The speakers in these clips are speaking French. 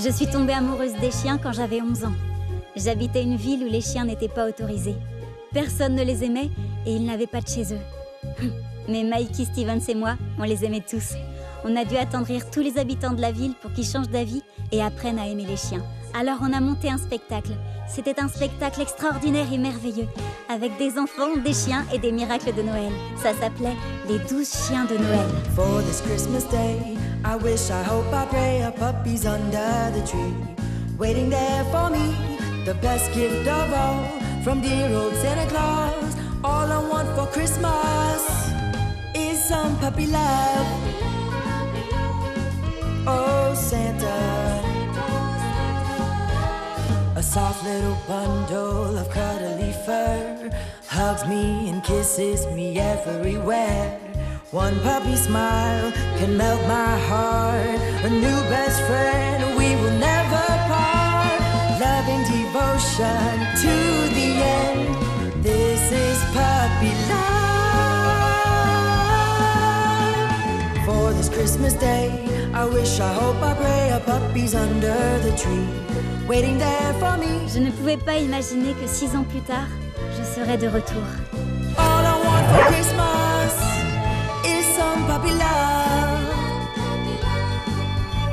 Je suis tombée amoureuse des chiens quand j'avais 11 ans. J'habitais une ville où les chiens n'étaient pas autorisés. Personne ne les aimait et ils n'avaient pas de chez eux. Mais Mikey Stevens et moi, on les aimait tous. On a dû attendrir tous les habitants de la ville pour qu'ils changent d'avis et apprennent à aimer les chiens. Alors on a monté un spectacle. C'était un spectacle extraordinaire et merveilleux, avec des enfants, des chiens et des miracles de Noël. Ça s'appelait Les 12 chiens de Noël. For this Christmas day, I wish, I hope, I pray a puppy's under the tree, waiting there for me, the best gift of all, from dear old Santa Claus. All I want for Christmas is some puppy love. Oh, Santa, a soft little bundle of cuddly fur hugs me and kisses me everywhere. One puppy smile can melt my heart. A new best friend, we will never part. Love and devotion to the end. This is puppy love. For this Christmas day, I wish, I hope, I pray a puppy's under the tree, waiting there for me. Je ne pouvais pas imaginer que 6 ans plus tard, je serais de retour. All I want for Christmas is some puppy love.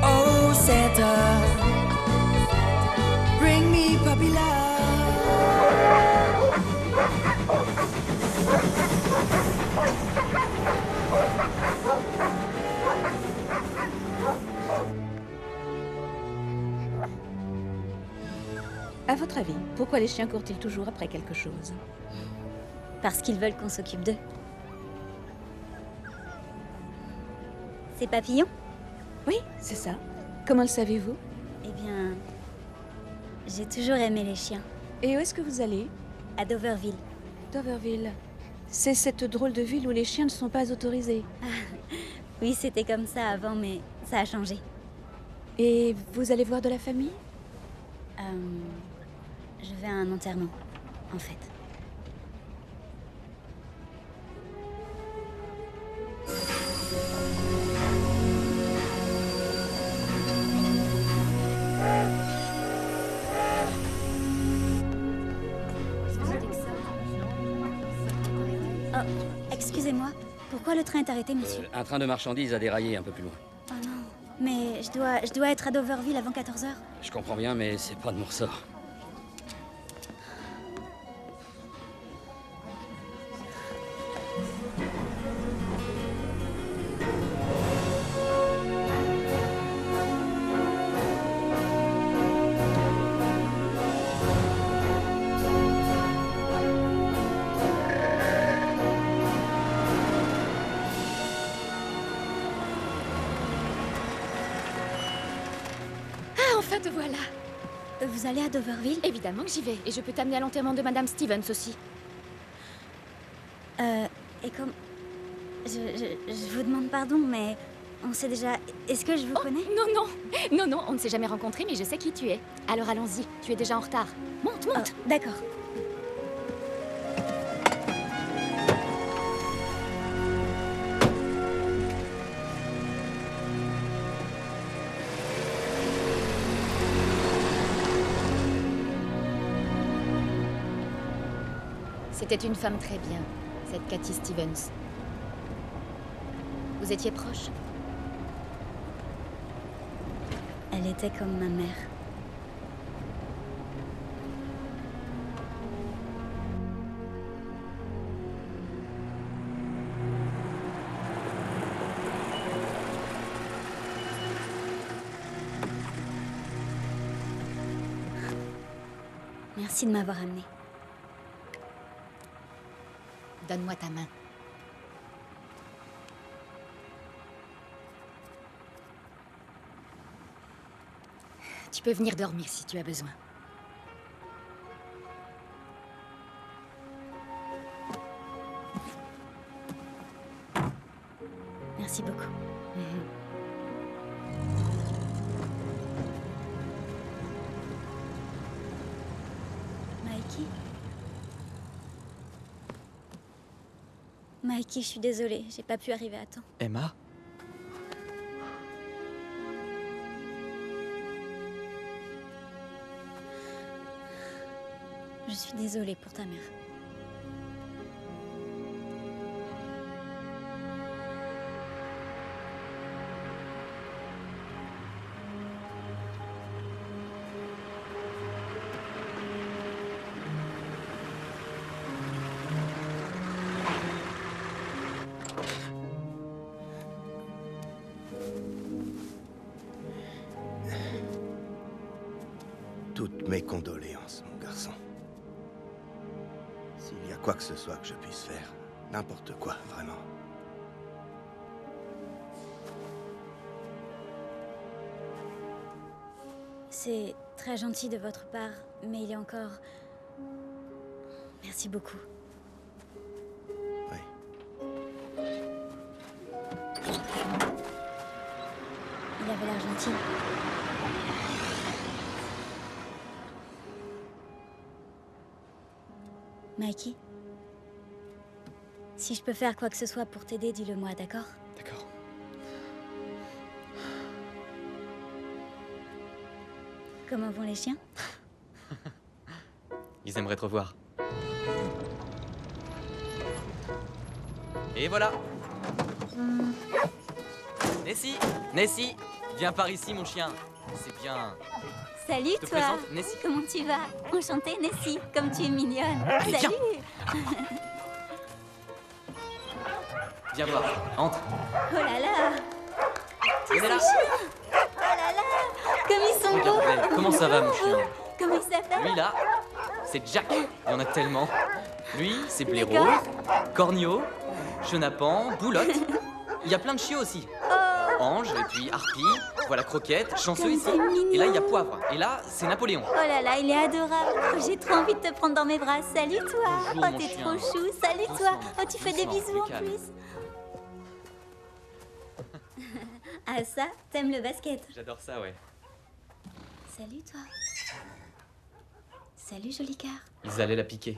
Oh, Santa, bring me puppy love. À votre avis, pourquoi les chiens courent-ils toujours après quelque chose? Parce qu'ils veulent qu'on s'occupe d'eux. C'est Papillon? Oui, c'est ça. Comment le savez-vous? Eh bien, j'ai toujours aimé les chiens. Et où est-ce que vous allez? À Doverville. Doverville. C'est cette drôle de ville où les chiens ne sont pas autorisés. Oui, c'était comme ça avant, mais ça a changé. Et vous allez voir de la famille? Je vais à un enterrement, en fait. Oh, excusez-moi. Pourquoi le train est arrêté, monsieur? Un train de marchandises a déraillé un peu plus loin. Oh non, mais je dois être à Doverville avant 14 h. Je comprends bien, mais c'est pas de mon ressort. Enfin, te voilà. Vous allez à Doverville? Évidemment que j'y vais. Et je peux t'amener à l'enterrement de Madame Stevens aussi. Et comme... Je vous demande pardon, mais on sait déjà... Est-ce que je vous connais? Non, non. Non, non, on ne s'est jamais rencontrés, mais je sais qui tu es. Alors allons-y. Tu es déjà en retard. Monte, monte. Oh, d'accord. C'était une femme très bien, cette Cathy Stevens. Vous étiez proches? Elle était comme ma mère. Merci de m'avoir amenée. Donne-moi ta main. Tu peux venir dormir si tu as besoin. Merci beaucoup. Mikey? Mikey, je suis désolée, j'ai pas pu arriver à temps. Emma? Je suis désolée pour ta mère. Toutes mes condoléances, mon garçon. S'il y a quoi que ce soit que je puisse faire, n'importe quoi, vraiment. C'est très gentil de votre part, mais il est encore... Merci beaucoup. Oui. Il avait l'air gentil. Mikey, si je peux faire quoi que ce soit pour t'aider, dis-le moi, d'accord? D'accord. Comment vont les chiens? Ils aimeraient te revoir. Et voilà. Nessie, viens par ici, mon chien. C'est bien. Salut Je te toi. présente Nessie. Comment tu vas? Enchantée Nessie, comme tu es mignonne. Allez, Salut. Viens voir. Entre. Oh là là. Tous ces Venez là. chiens. Oh là là. Comme ils sont beaux. Regarde, comment ça va, mon chien? Comment il s'appelle? Lui là, c'est Jack. Il y en a tellement. Lui, c'est Blaireau, D'accord. Cornio, Chenapan, Boulotte. Il y a plein de chiots aussi. Ange, et puis Harpie, voilà Croquette, Chanceux Comme ici. c'est mignon. Et là, il y a Poivre. Et là, c'est Napoléon. Oh là là, il est adorable. Oh, j'ai trop envie de te prendre dans mes bras. Salut toi. Bonjour, Oh, mon t'es chien. trop chou. Salut Doucement, toi. Oh, tu fais des doucement, bisous en plus calme. plus. Ah ça, t'aimes le basket. J'adore ça, ouais. Salut toi. Salut joli cœur. Ils allaient la piquer.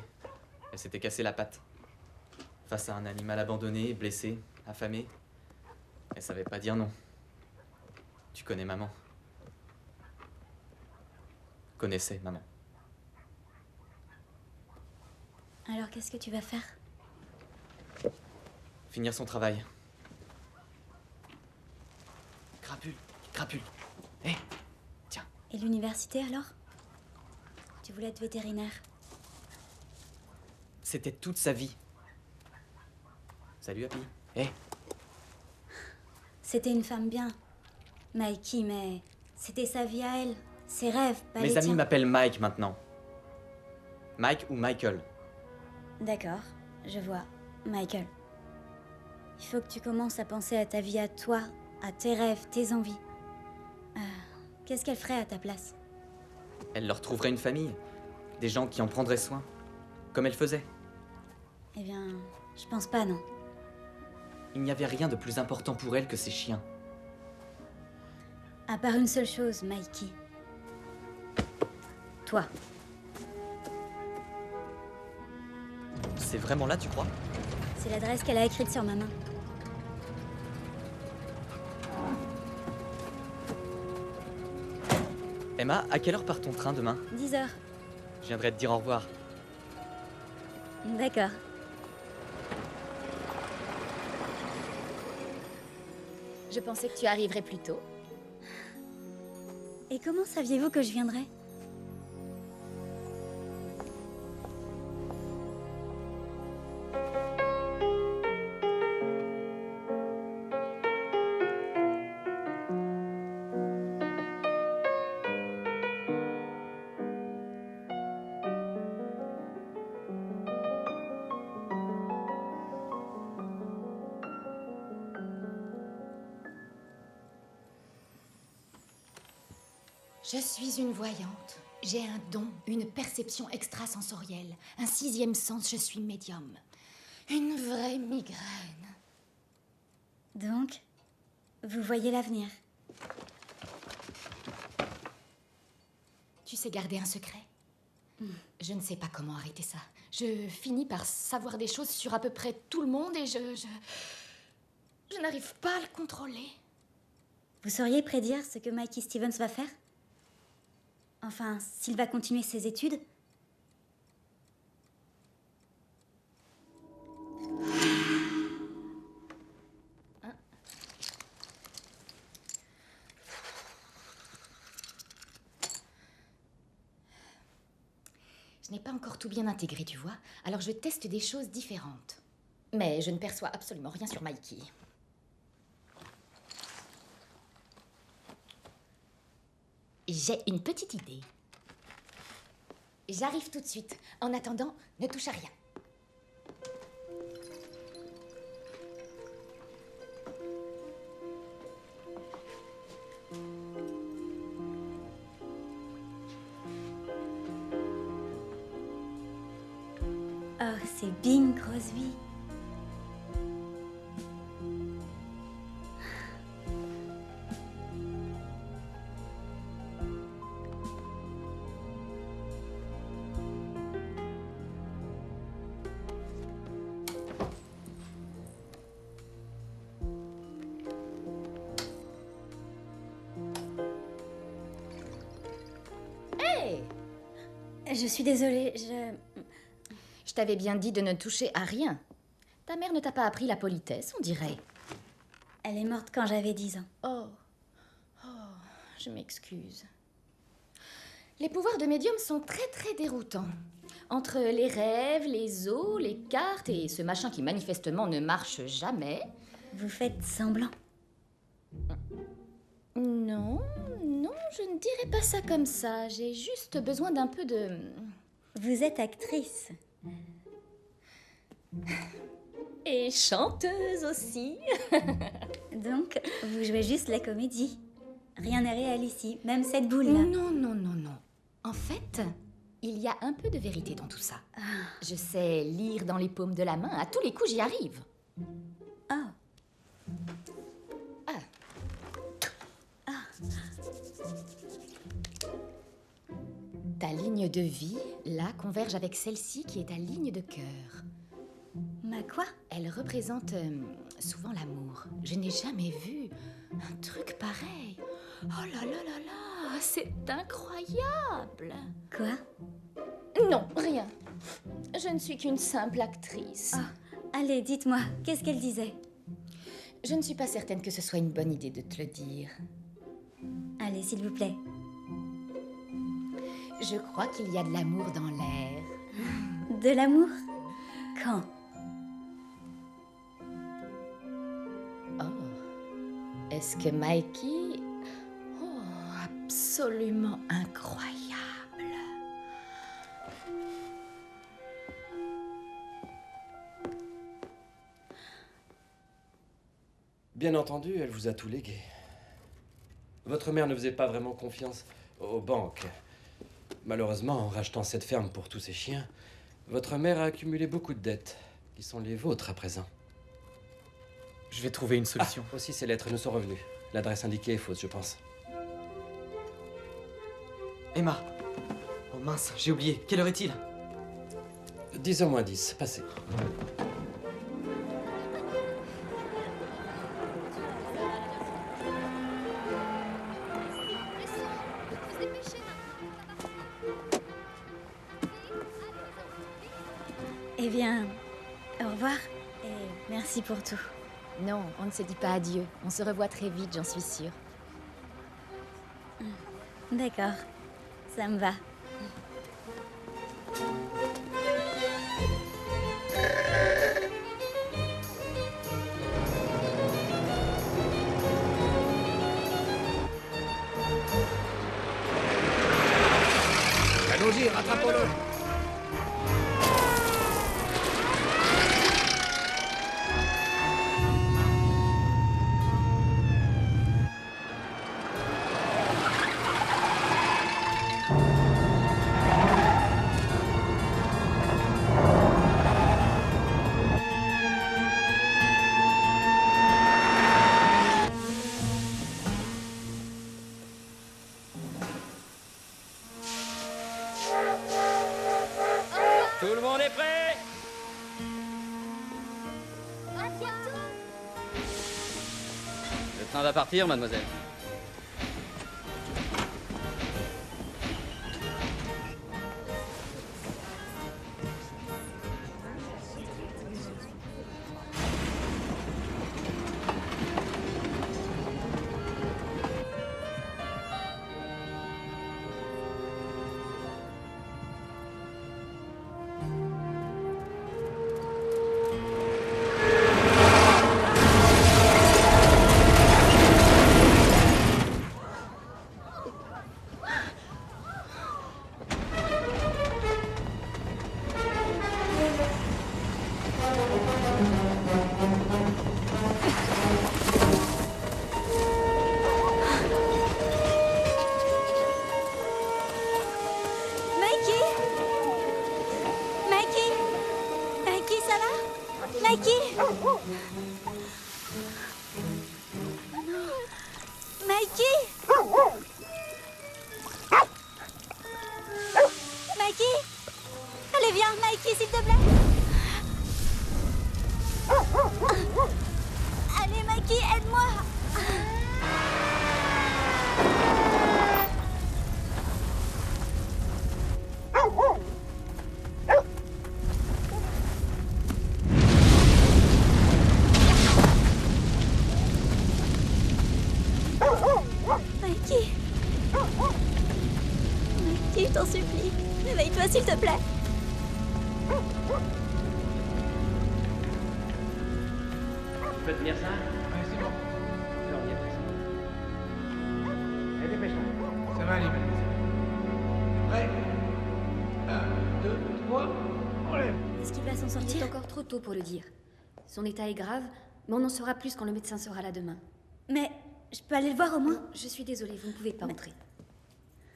Elle s'était cassée la patte. Face à un animal abandonné, blessé, affamé. Elle savait pas dire non. Tu connais maman. Connaissais maman. Alors qu'est-ce que tu vas faire? Finir son travail. Crapule, crapule. Hé, tiens. Et l'université alors? Tu voulais être vétérinaire. C'était toute sa vie. Salut, Happy. Hé, C'était une femme bien, Mikey, mais c'était sa vie à elle, ses rêves, pas les mes amis tiens. m'appellent Mike maintenant. Mike ou Michael. D'accord, je vois, Michael. Il faut que tu commences à penser à ta vie à toi, à tes rêves, tes envies. Qu'est-ce qu'elle ferait à ta place? Elle leur trouverait une famille. Des gens qui en prendraient soin. Comme elle faisait. Eh bien, je pense pas, non. Il n'y avait rien de plus important pour elle que ses chiens. À part une seule chose, Mikey. Toi. C'est vraiment là, tu crois? C'est l'adresse qu'elle a écrite sur ma main. Emma, à quelle heure part ton train demain? 10 heures. Je viendrai te dire au revoir. D'accord. Je pensais que tu arriverais plus tôt. Et comment saviez-vous que je viendrais? Je suis une voyante. J'ai un don, une perception extrasensorielle, un sixième sens, je suis médium. Une vraie migraine. Donc, vous voyez l'avenir. Tu sais garder un secret? Je ne sais pas comment arrêter ça. Je finis par savoir des choses sur à peu près tout le monde et je n'arrive pas à le contrôler. Vous sauriez prédire ce que Mikey Stevens va faire? Enfin, s'il va continuer ses études? Je n'ai pas encore tout bien intégré, tu vois. Alors je teste des choses différentes. Mais je ne perçois absolument rien sur Mikey. J'ai une petite idée. J'arrive tout de suite. En attendant, ne touche à rien. Oh, c'est Bing Crosby. Hey! Je suis désolée, Je t'avais bien dit de ne toucher à rien. Ta mère ne t'a pas appris la politesse, on dirait. Elle est morte quand j'avais 10 ans. Oh, je m'excuse. Les pouvoirs de médium sont très très déroutants. Entre les rêves, les os, les cartes et ce machin qui manifestement ne marche jamais. Vous faites semblant. Non, je ne dirais pas ça comme ça. J'ai juste besoin d'un peu de... Vous êtes actrice. Et chanteuse aussi. Donc, vous jouez juste la comédie. Rien n'est réel ici, même cette boule-là. Non. En fait, il y a un peu de vérité dans tout ça. Je sais lire dans les paumes de la main. À tous les coups, j'y arrive. Oh. Ta ligne de vie, là, converge avec celle-ci qui est ta ligne de cœur. Ma quoi? Elle représente souvent l'amour. Je n'ai jamais vu un truc pareil. Oh là là là là, c'est incroyable. Quoi? Non, rien. Je ne suis qu'une simple actrice. Oh, allez, dites-moi, qu'est-ce qu'elle disait? Je ne suis pas certaine que ce soit une bonne idée de te le dire. Allez, s'il vous plaît. Je crois qu'il y a de l'amour dans l'air. De l'amour? Quand? Oh, est-ce que Mikey... Oh, absolument incroyable. Bien entendu, elle vous a tout légué. Votre mère ne faisait pas vraiment confiance aux banques. Malheureusement, en rachetant cette ferme pour tous ces chiens, votre mère a accumulé beaucoup de dettes, qui sont les vôtres à présent. Je vais trouver une solution. Ah, aussi, ces lettres nous sont revenues. L'adresse indiquée est fausse, je pense. Emma. Oh mince, j'ai oublié. Quelle heure est-il? 10h moins 10, passez. Eh bien, au revoir et merci pour tout. Non, on ne se dit pas adieu. On se revoit très vite, j'en suis sûre. D'accord, ça me va. Allons-y, rattrapons-le. Tout le monde est prêt? Le train va partir, mademoiselle. Mikey! Mikey, je t'en supplie. Réveille-toi, s'il te plaît. Tu peux tenir ça? Ouais, c'est bon. Alors, on y est presque. Allez, dépêche-toi. Ça va aller, mademoiselle. Prêt? 1, 2, 3, on lève. Est-ce qu'il va s'en Il est sortir? encore trop tôt pour le dire. Son état est grave, mais on en saura plus quand le médecin sera là demain. Mais je peux aller le voir au moins? Non, je suis désolée, vous ne pouvez pas entrer.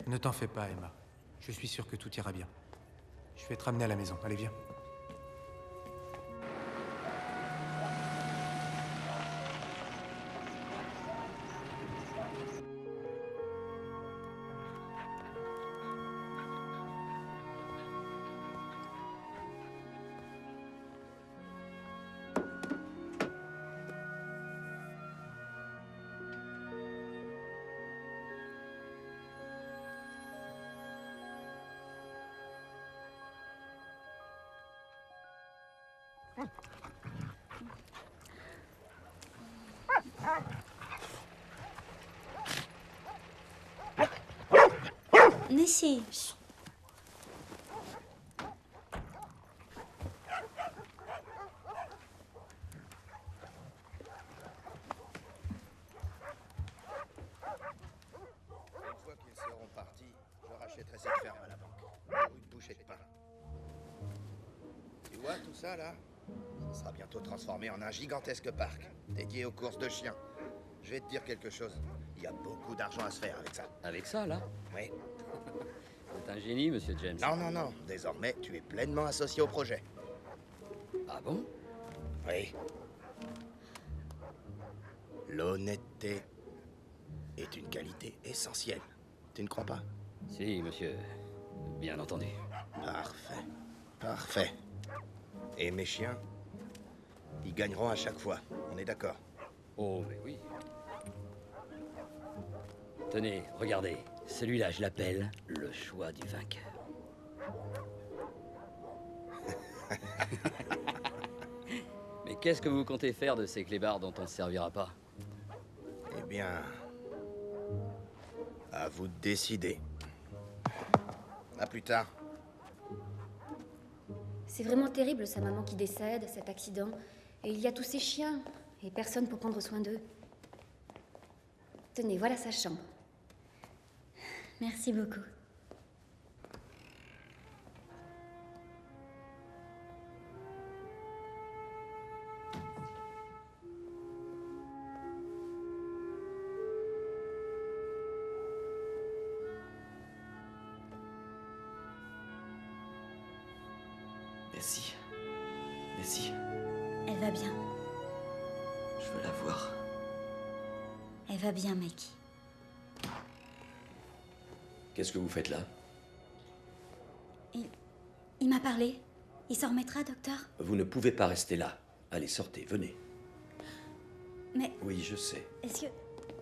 Ne t'en fais pas, Emma. Je suis sûr que tout ira bien. Je vais te ramener à la maison. Allez, viens. Nessie, chut. Une fois qu'ils seront partis, je rachèterai cette ferme à la banque. Pour une bouchée de pain. Tu vois tout ça là? Ça sera bientôt transformé en un gigantesque parc, dédié aux courses de chiens. Je vais te dire quelque chose. Il y a beaucoup d'argent à se faire avec ça. Avec ça, là? Oui. C'est un génie, monsieur James. Non, non, non. Désormais, tu es pleinement associé au projet. Ah bon? Oui. L'honnêteté est une qualité essentielle. Tu ne crois pas? Si, monsieur. Bien entendu. Parfait. Parfait. Et mes chiens, ils gagneront à chaque fois. On est d'accord? Oh, mais oui. Tenez, regardez. Celui-là, je l'appelle le choix du vainqueur. Mais qu'est-ce que vous comptez faire de ces clébards dont on ne servira pas? Eh bien, à vous de décider. À plus tard. C'est vraiment terrible, sa maman qui décède, cet accident. Et il y a tous ces chiens, et personne pour prendre soin d'eux. Tenez, voilà sa chambre. Merci beaucoup. Nessie. Nessie, Elle va bien. je veux la voir. Elle va bien, Mikey. Qu'est-ce que vous faites là? Il m'a parlé. Il s'en remettra, docteur? Vous ne pouvez pas rester là. Allez, sortez, venez. Mais Oui, je sais. est-ce que...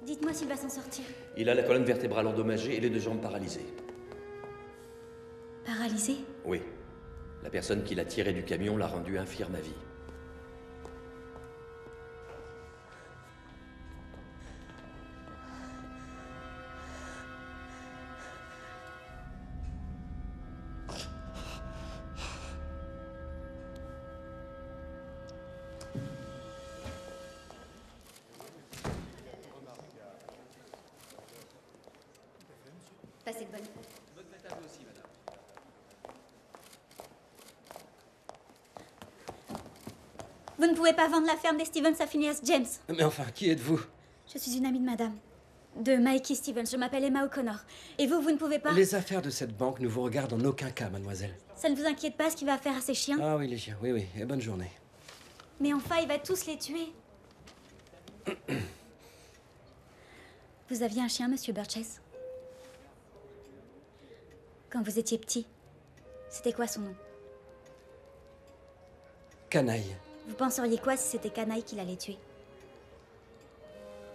Dites-moi s'il va s'en sortir. Il a la colonne vertébrale endommagée et les deux jambes paralysées. Paralysé? Oui. La personne qui l'a tiré du camion l'a rendu infirme à vie. Passez de bonne. Vous ne pouvez pas vendre la ferme des Stevens à Phineas James. Mais enfin, qui êtes-vous? Je suis une amie de madame. De Mikey Stevens. Je m'appelle Emma O'Connor. Et vous, vous ne pouvez pas... Les affaires de cette banque ne vous regardent en aucun cas, mademoiselle. Ça ne vous inquiète pas ce qu'il va faire à ses chiens? Ah oui, les chiens, oui, oui. Et bonne journée. Mais enfin, il va tous les tuer. Vous aviez un chien, monsieur Burgess? Quand vous étiez petit, c'était quoi son nom? Canaille. Vous penseriez quoi si c'était Canaille qui l'allait tuer?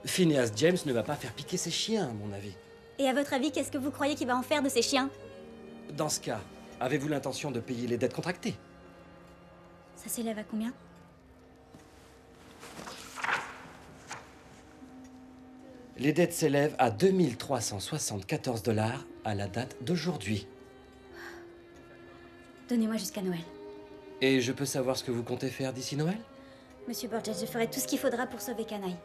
Phineas James ne va pas faire piquer ses chiens, à mon avis. Et à votre avis, qu'est-ce que vous croyez qu'il va en faire de ces chiens? Dans ce cas, avez-vous l'intention de payer les dettes contractées? Ça s'élève à combien? Les dettes s'élèvent à 2374 $ à la date d'aujourd'hui. Donnez-moi jusqu'à Noël. Et je peux savoir ce que vous comptez faire d'ici Noël? Monsieur Burgess, je ferai tout ce qu'il faudra pour sauver Canaille.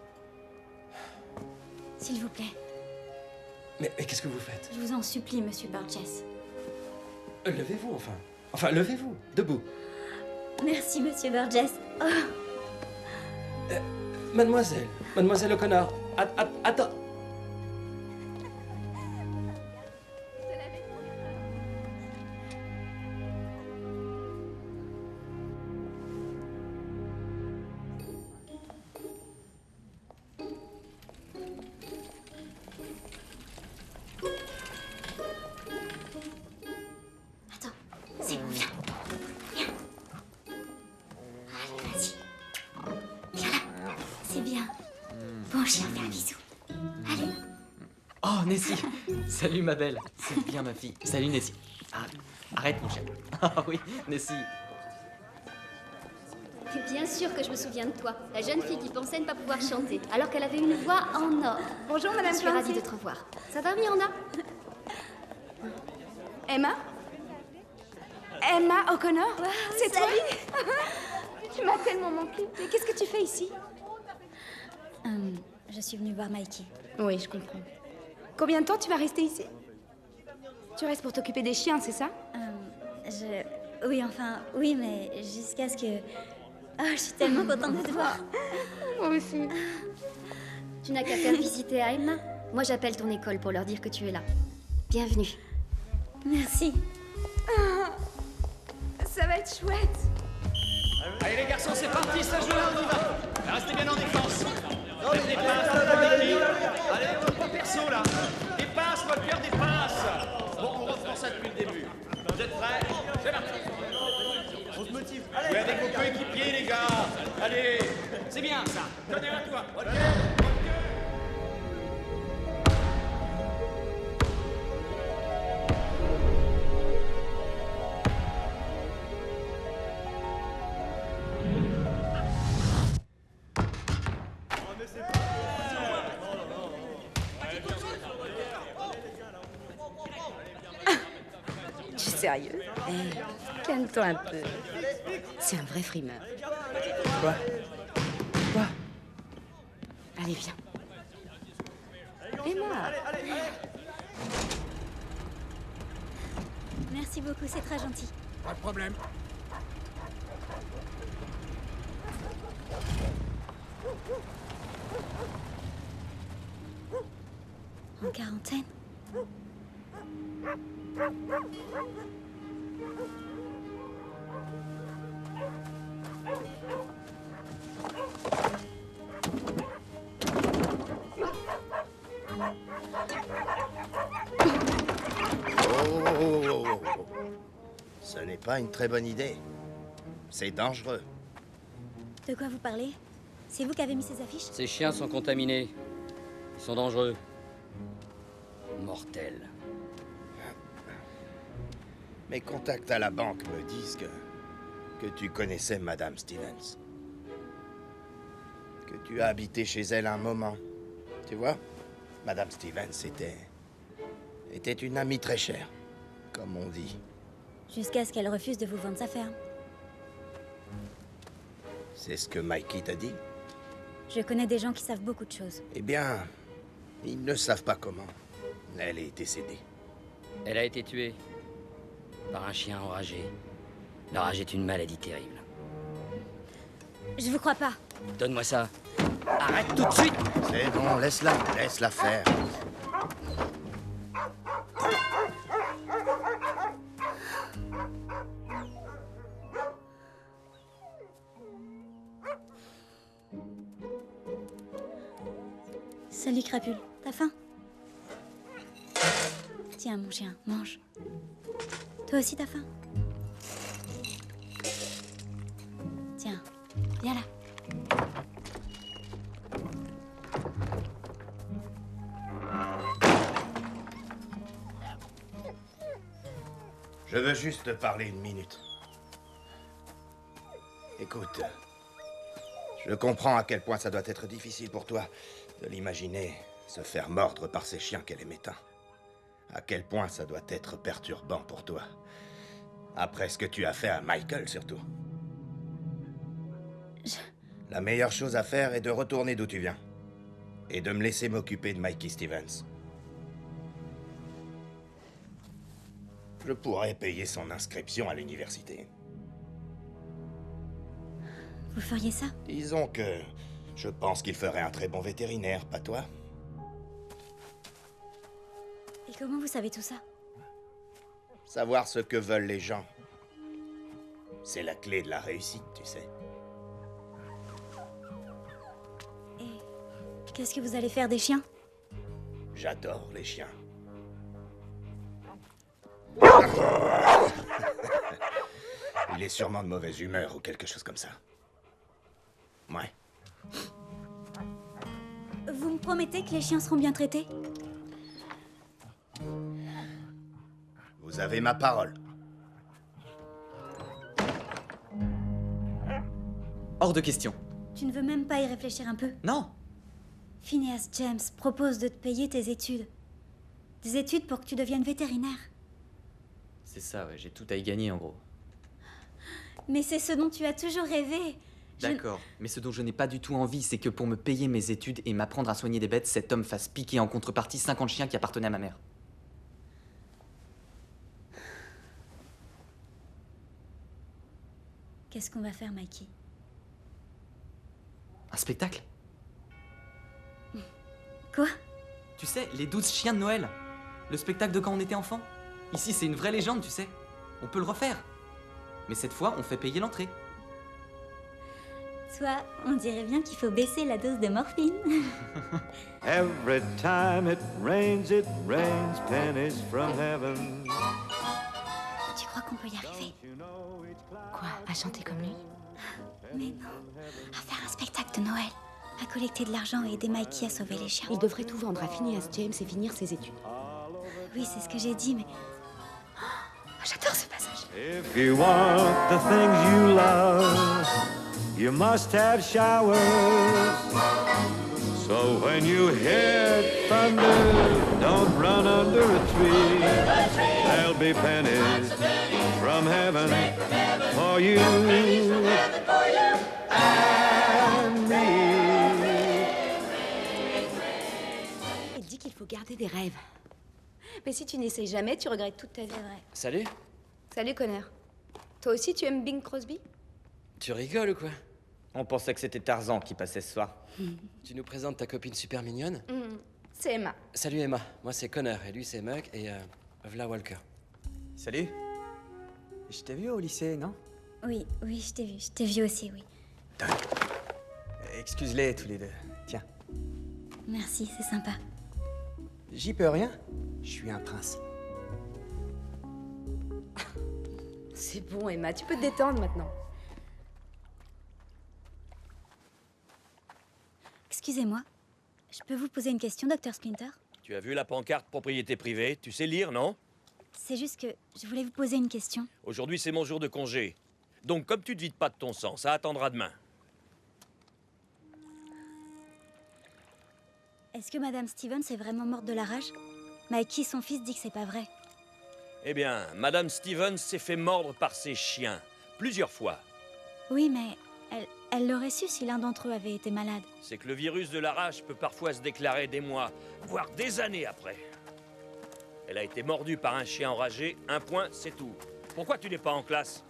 S'il vous plaît. Mais qu'est-ce que vous faites? Je vous en supplie, Monsieur Burgess. Levez-vous, enfin. Enfin, levez-vous. Debout. Merci, Monsieur Burgess. Oh. Mademoiselle O'Connor. Attends. C'est bon, viens. Viens. Allez, vas-y. Viens là. C'est bien. Bon chien, fais un bisou. Allez. Oh, Nessie. Salut, ma belle. C'est bien, ma fille. Salut, Nessie. Ah, arrête, mon chien. Ah oui, Nessie. Bien sûr que je me souviens de toi, la jeune fille qui pensait ne pas pouvoir chanter, alors qu'elle avait une voix en or. Bonjour, Madame Je suis Clancy. ravie de te revoir. Ça va, Miranda? Emma? Emma O'Connor? C'est toi? Tu m'as tellement manqué. Mais qu'est-ce que tu fais ici? Je suis venue voir Mikey. Oui, je comprends. Combien de temps tu vas rester ici? Tu restes pour t'occuper des chiens, c'est ça? Oui, mais jusqu'à ce que... Oh, je suis tellement contente de te voir. Moi aussi. Tu n'as qu'à faire visiter à Emma. Moi, j'appelle ton école pour leur dire que tu es là. Bienvenue. Merci. Ça va être chouette. Allez les garçons, c'est parti, ça joue là, on y va. Restez bien en défense. Faites des passes dans la ligne. Allez, pas perso là. Des passes, votre cœur, des passes. Bon, on reprend ça depuis le début. Vous êtes prêts? C'est parti. On se motive. Jouez avec vos coéquipiers, les gars. Allez, c'est bien ça. Donnez à toi. Ok. Tu es sérieux? Calme-toi un peu. C'est un vrai frimeur. Quoi? Allez, viens. Emma. Merci beaucoup, c'est très gentil. Pas de problème. En quarantaine? Oh. Ce n'est pas une très bonne idée. C'est dangereux. De quoi vous parlez? C'est vous qui avez mis ces affiches? Ces chiens sont contaminés. Ils sont dangereux. Mortels. Mes contacts à la banque me disent que tu connaissais Madame Stevens. Que tu as habité chez elle un moment. Tu vois, Madame Stevens était une amie très chère, comme on dit. Jusqu'à ce qu'elle refuse de vous vendre sa ferme. C'est ce que Mikey t'a dit? Je connais des gens qui savent beaucoup de choses. Eh bien, ils ne savent pas comment. Elle est décédée. Elle a été tuée par un chien enragé. La rage est une maladie terrible. Je vous crois pas. Donne-moi ça. Arrête tout de suite. C'est bon, laisse-la faire. Salut Crapule, t'as faim? Tiens mon chien, mange. Toi aussi t'as faim? Tiens, viens là. Je veux juste te parler une minute. Écoute, je comprends à quel point ça doit être difficile pour toi de l'imaginer Se faire mordre par ces chiens qu'elle aimait tant. À quel point ça doit être perturbant pour toi. Après ce que tu as fait à Michael, surtout. La meilleure chose à faire est de retourner d'où tu viens. Et de me laisser m'occuper de Mikey Stevens. Je pourrais payer son inscription à l'université. Vous feriez ça? Disons que je pense qu'il ferait un très bon vétérinaire, pas toi? Et comment vous savez tout ça? Savoir ce que veulent les gens. C'est la clé de la réussite, tu sais. Et qu'est-ce que vous allez faire des chiens? J'adore les chiens. Il est sûrement de mauvaise humeur ou quelque chose comme ça. Ouais. Vous me promettez que les chiens seront bien traités? Vous avez ma parole. Hors de question. Tu ne veux même pas y réfléchir un peu? Non. Phineas James propose de te payer tes études. Des études pour que tu deviennes vétérinaire. C'est ça, ouais, j'ai tout à y gagner en gros. Mais c'est ce dont tu as toujours rêvé. D'accord, mais ce dont je n'ai pas du tout envie, c'est que pour me payer mes études et m'apprendre à soigner des bêtes, cet homme fasse piquer en contrepartie 50 chiens qui appartenaient à ma mère. Qu'est-ce qu'on va faire, Mikey? Un spectacle? Quoi? Tu sais, les 12 chiens de Noël. Le spectacle de quand on était enfant. Ici, c'est une vraie légende, tu sais. On peut le refaire. Mais cette fois, on fait payer l'entrée. Toi, on dirait bien qu'il faut baisser la dose de morphine. Every time it rains pennies from heaven. Tu crois qu'on peut y arriver? Quoi? À chanter comme lui? Mais non. À faire un spectacle de Noël. À collecter de l'argent et aider Mikey à sauver les chiens. Il devrait tout vendre à Phineas James et finir ses études. Oui, c'est ce que j'ai dit, mais... J'adore ce passage. If you want the things you love, you must have showers. So when you hear thunder, don't run under a tree. There'll be pennies from heaven for you and me. Il dit qu'il faut garder des rêves. Mais si tu n'essayes jamais, tu regrettes toute ta vie. Salut. Salut, connard. Toi aussi, tu aimes Bing Crosby? Tu rigoles ou quoi? On pensait que c'était Tarzan qui passait ce soir. Tu nous présentes ta copine super mignonne? C'est Emma. Salut Emma, moi c'est Connor et lui c'est Mug et Vla Walker. Salut. Je t'ai vu au lycée, non? Oui, je t'ai vu. Je t'ai vu aussi, oui. Excuse-les tous les deux. Tiens. Merci, c'est sympa. J'y peux rien. Je suis un prince. C'est bon, Emma, tu peux te détendre maintenant. Excusez-moi. Je peux vous poser une question, Dr. Splinter? Tu as vu la pancarte propriété privée? Tu sais lire, non? C'est juste que je voulais vous poser une question. Aujourd'hui, c'est mon jour de congé. Donc, comme tu te vides pas de ton sang, ça attendra demain. Est-ce que Madame Stevens est vraiment morte de la rage? Mikey, son fils, dit que c'est pas vrai. Eh bien, Madame Stevens s'est fait mordre par ses chiens. Plusieurs fois. Oui, mais elle l'aurait su si l'un d'entre eux avait été malade. C'est que le virus de la rage peut parfois se déclarer des mois, voire des années après. Elle a été mordue par un chien enragé, un point, c'est tout. Pourquoi tu n'es pas en classe?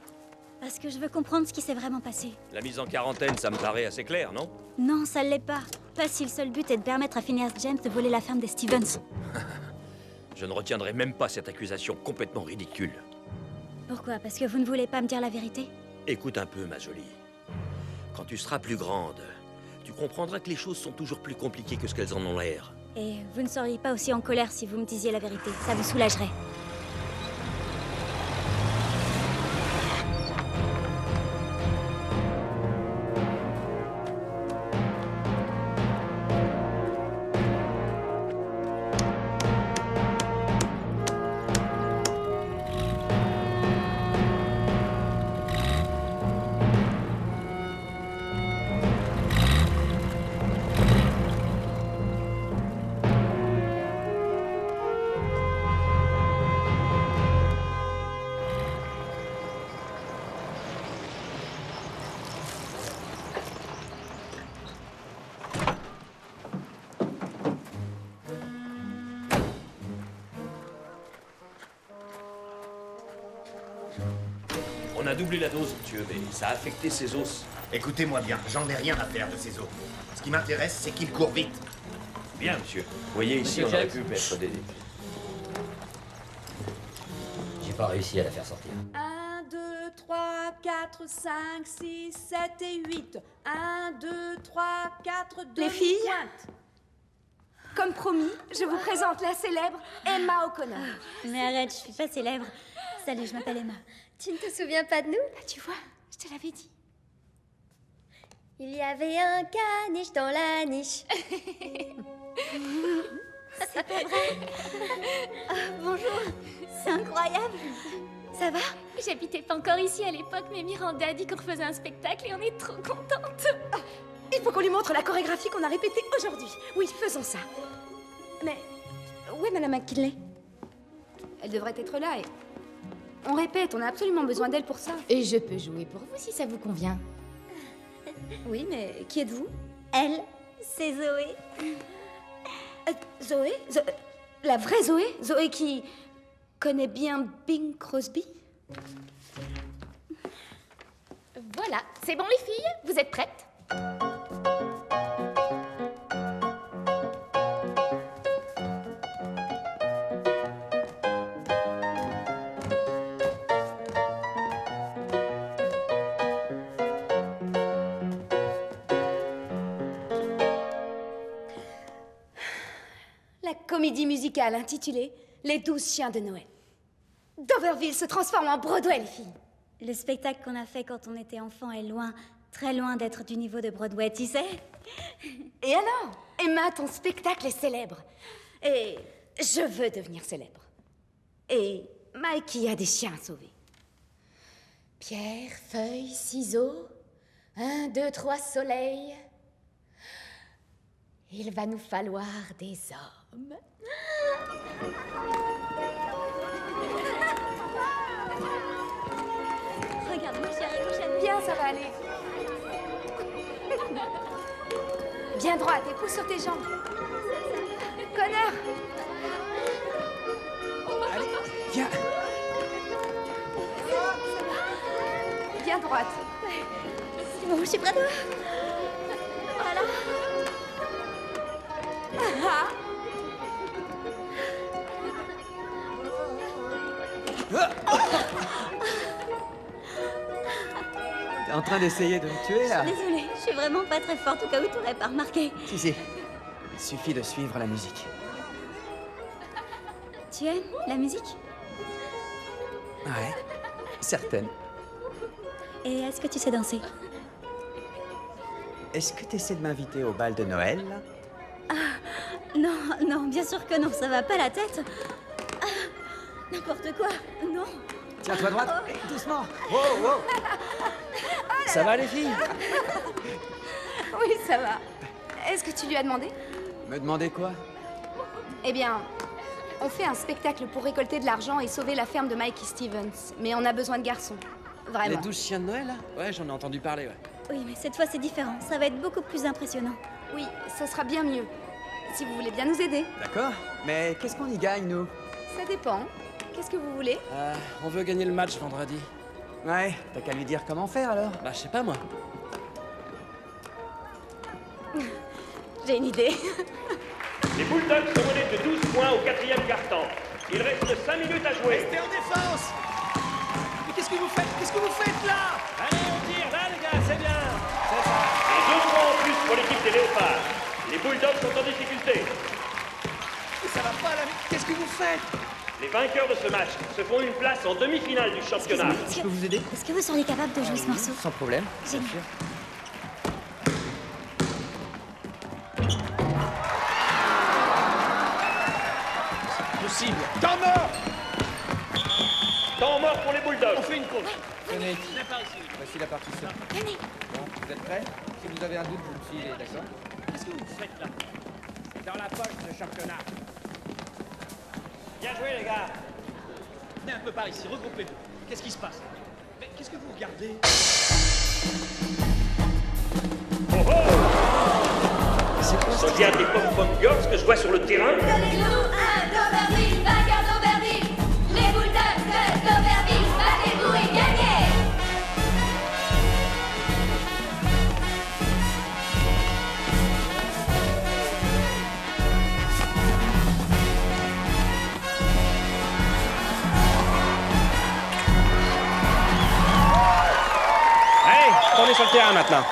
Parce que je veux comprendre ce qui s'est vraiment passé. La mise en quarantaine, ça me paraît assez clair, non? Non, ça l'est pas. Pas si le seul but est de permettre à Phineas James de voler la ferme des Stevens. Je ne retiendrai même pas cette accusation complètement ridicule. Pourquoi? Parce que vous ne voulez pas me dire la vérité? Écoute un peu, ma jolie. Quand tu seras plus grande, tu comprendras que les choses sont toujours plus compliquées que ce qu'elles en ont l'air. Et vous ne seriez pas aussi en colère si vous me disiez la vérité. Ça vous soulagerait. On a doublé la dose, monsieur, mais ça a affecté ses os. Écoutez-moi bien, j'en ai rien à faire de ces os. Ce qui m'intéresse, c'est qu'il court vite. Bien, monsieur. Vous voyez, ici, Monsieur on aurait James. pu mettre des... J'ai pas réussi à la faire sortir. 1, 2, 3, 4, 5, 6, 7 et 8. 1, 2, 3, 4, 2, Les filles, pointe. comme promis, je vous présente la célèbre Emma O'Connor. Mais arrête, je suis pas célèbre. Salut, je m'appelle Emma. Tu ne te souviens pas de nous? Bah, tu vois, je te l'avais dit. Il y avait un caniche dans la niche. C'est pas vrai. Bonjour, c'est incroyable. Ça va? J'habitais pas encore ici à l'époque, mais Miranda a dit qu'on refaisait un spectacle et on est trop contente. Il faut qu'on lui montre la chorégraphie qu'on a répétée aujourd'hui. Oui, faisons ça. Mais où est Madame McKinley? Elle devrait être là et... On répète, on a absolument besoin d'elle pour ça. Et je peux jouer pour vous si ça vous convient. Oui, mais qui êtes-vous? Elle, c'est Zoé. Zoé? La vraie Zoé? Zoé qui connaît bien Bing Crosby? Voilà, c'est bon les filles, vous êtes prêtes? La comédie musicale intitulée Les 12 chiens de Noël. Doverville se transforme en Broadway, les filles. Le spectacle qu'on a fait quand on était enfant est loin, très loin d'être du niveau de Broadway, tu sais. Et alors, Emma, ton spectacle est célèbre. Et je veux devenir célèbre. Et Mikey a des chiens à sauver. Pierre, feuille, ciseaux. 1, 2, 3, soleil. Il va nous falloir des hommes. Regarde, moi j'y arrive, j'aime Bien, ça va aller. Bien droite et pousse sur tes jambes. Connard! Allez, viens. Bien droite. C'est bon, je suis prête. Voilà. Ah. T'es en train d'essayer de me tuer, là? Désolée, je suis vraiment pas très forte au cas où t'aurais pas remarqué. Si. Il suffit de suivre la musique. Tu aimes la musique? Ouais, certaine. Et est-ce que tu sais danser? Est-ce que t'essaies de m'inviter au bal de Noël, là? Non, non, bien sûr que non, ça va pas la tête. Ah, n'importe quoi, non. Tiens-toi droite, doucement. Wow. Ça va, les filles? Oui, ça va. Est-ce que tu lui as demandé? Me demander quoi? Eh bien, on fait un spectacle pour récolter de l'argent et sauver la ferme de Mikey Stevens. Mais on a besoin de garçons. Vraiment. Les 12 chiens de Noël, là? Ouais, j'en ai entendu parler, ouais. Oui, mais cette fois c'est différent, ça va être beaucoup plus impressionnant. Oui, ça sera bien mieux. Si vous voulez bien nous aider. D'accord. Mais qu'est-ce qu'on y gagne, nous? Ça dépend. Qu'est-ce que vous voulez? On veut gagner le match vendredi. Ouais, t'as qu'à lui dire comment faire, alors. Bah, je sais pas, moi. J'ai une idée. Les Bulldogs sont menés de 12 points au 4e quart-temps. Il reste 5 minutes à jouer. Restez en défense. Mais qu'est-ce que vous faites? Qu'est-ce que vous faites là? Allez, on tire là, les gars, c'est bien. C'est ça. Et 2 points en plus pour l'équipe des Léopards. Les Bulldogs sont en difficulté. Mais ça va pas, là. Qu'est-ce que vous faites? Les vainqueurs de ce match se font une place en demi-finale du championnat. Je peux vous aider? Est-ce que vous seriez capable de jouer ce morceau? Sans problème, bien Génial. sûr. Possible. Temps mort. Temps mort pour les Bulldogs. On fait une course. Tenez, voici la partition. Bon, vous êtes prêts? Si vous avez un doute, vous me suivez, d'accord? Qu'est-ce que vous faites là? C'est dans la poche, le championnat. Bien joué, les gars. Venez un peu par ici, regroupez-vous. Qu'est-ce qui se passe? Mais qu'est-ce que vous regardez? Oh oh! C'est quoi Ce sont bien des pom-pom girls que je vois sur le terrain. Donnez-nous un Doverville, vainqueur Doverville. Les Bulldogs de Doverville, battez-vous sur le terrain maintenant.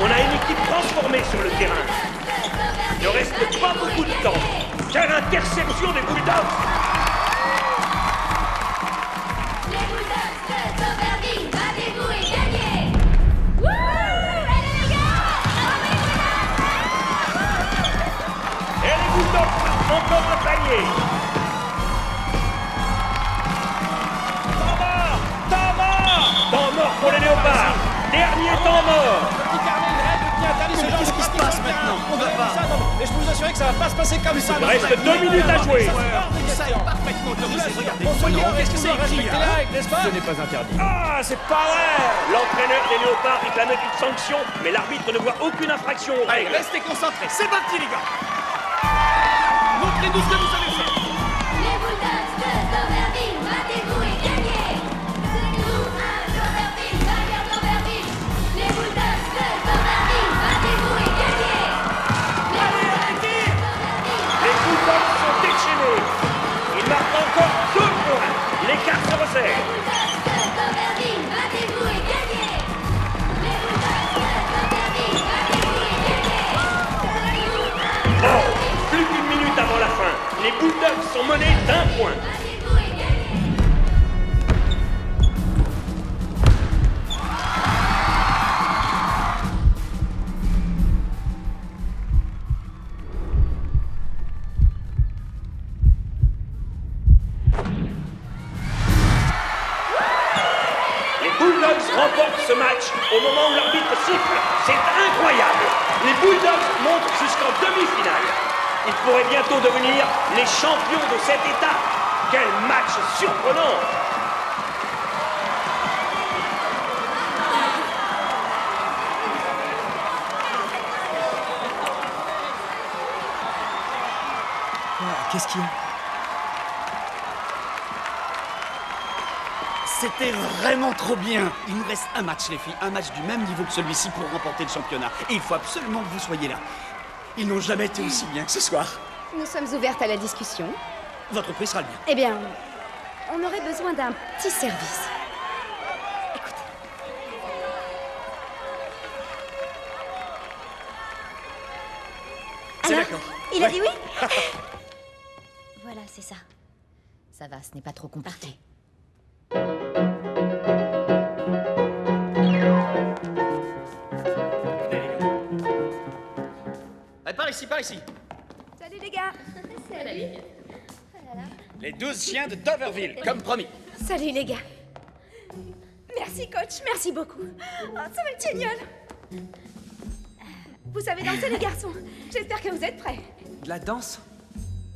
On a une équipe transformée sur le terrain. Il ne reste pas beaucoup de temps. Quelle interception des Bulldogs! Les Bulldogs de Somerville, battez-vous et gagnez! Et les Bulldogs encore le panier. Temps mort! Temps mort pour les Léopards. Dernier temps mort. Qu'est-ce qui se passe maintenant? On va pas. Et je peux vous assurer que ça va pas se passer comme ça. Il reste 2 minutes à jouer. Ça est parfaitement autorisé. Regardez. Qu'est-ce que c'est écrit, les règles, n'est-ce pas? Ce n'est pas interdit. Ah, c'est pas vrai! L'entraîneur des Léopards réclamait une sanction, mais l'arbitre ne voit aucune infraction aux Allez, règles. restez concentrés. C'est parti, les gars. Montrez-nous ce que vous savez faire. Les Bulldogs de Somerville, battez-vous et gagnez! Donnez-nous un Somerville, bagarre Somerville! Les Bulldogs de Somerville, battez-vous et gagnez! Les Bulldogs sont déchaînés. Ils marquent encore 2 points. L'écart se resserre. Somerville, battez-vous et gagnez! Les Bulldogs de Somerville, battez-vous et gagnez! Oh, plus d'une minute avant la fin. Les Bulldogs sont menés d'1 point. Les Bulldogs remportent ce match au moment où l'arbitre siffle. C'est incroyable. Les Bulldogs montent jusqu'en demi-finale. Ils pourraient bientôt devenir les champions de cet état. Quel match surprenant! Qu'est-ce qu'il y a? C'était vraiment trop bien. Il nous reste un match, les filles. Un match du même niveau que celui-ci pour remporter le championnat. Et il faut absolument que vous soyez là. Ils n'ont jamais été aussi bien que ce soir. Nous sommes ouvertes à la discussion. Votre prix sera le bien. Eh bien, on aurait besoin d'un petit service. C'est d'accord. Il a dit oui? Voilà, c'est ça. Ça va, ce n'est pas trop compliqué. Allez, par ici, par ici. Salut les gars. Salut. Les 12 chiens de Doverville, comme promis. Salut les gars. Merci coach, merci beaucoup. Oh, ça va être génial. Vous savez danser les garçons. J'espère que vous êtes prêts. De la danse?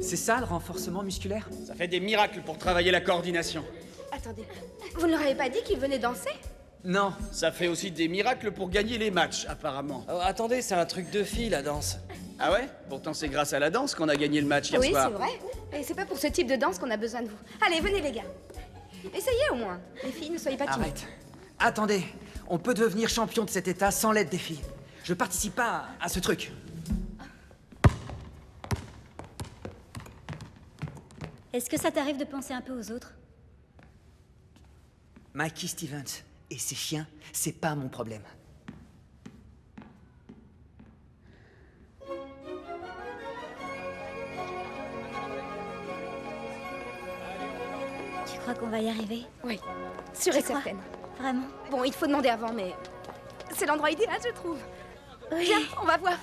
C'est ça le renforcement musculaire? Ça fait des miracles pour travailler la coordination. Attendez, vous ne leur avez pas dit qu'ils venaient danser? Non. Ça fait aussi des miracles pour gagner les matchs, apparemment. Oh, attendez, c'est un truc de fille, la danse. Ah ouais? Pourtant, c'est grâce à la danse qu'on a gagné le match hier Oui, soir. c'est vrai. Et c'est pas pour ce type de danse qu'on a besoin de vous. Allez, venez les gars. Essayez au moins. Les filles, ne soyez pas timides. Arrête. Attendez, on peut devenir champion de cet état sans l'aide des filles. Je participe pas à ce truc. Est-ce que ça t'arrive de penser un peu aux autres? Mikey Stevens et ses chiens, c'est pas mon problème. Tu crois qu'on va y arriver? Oui, sûre et certaine. Vraiment? Bon, il faut demander avant, mais c'est l'endroit idéal, je trouve. Oui. Viens, on va voir.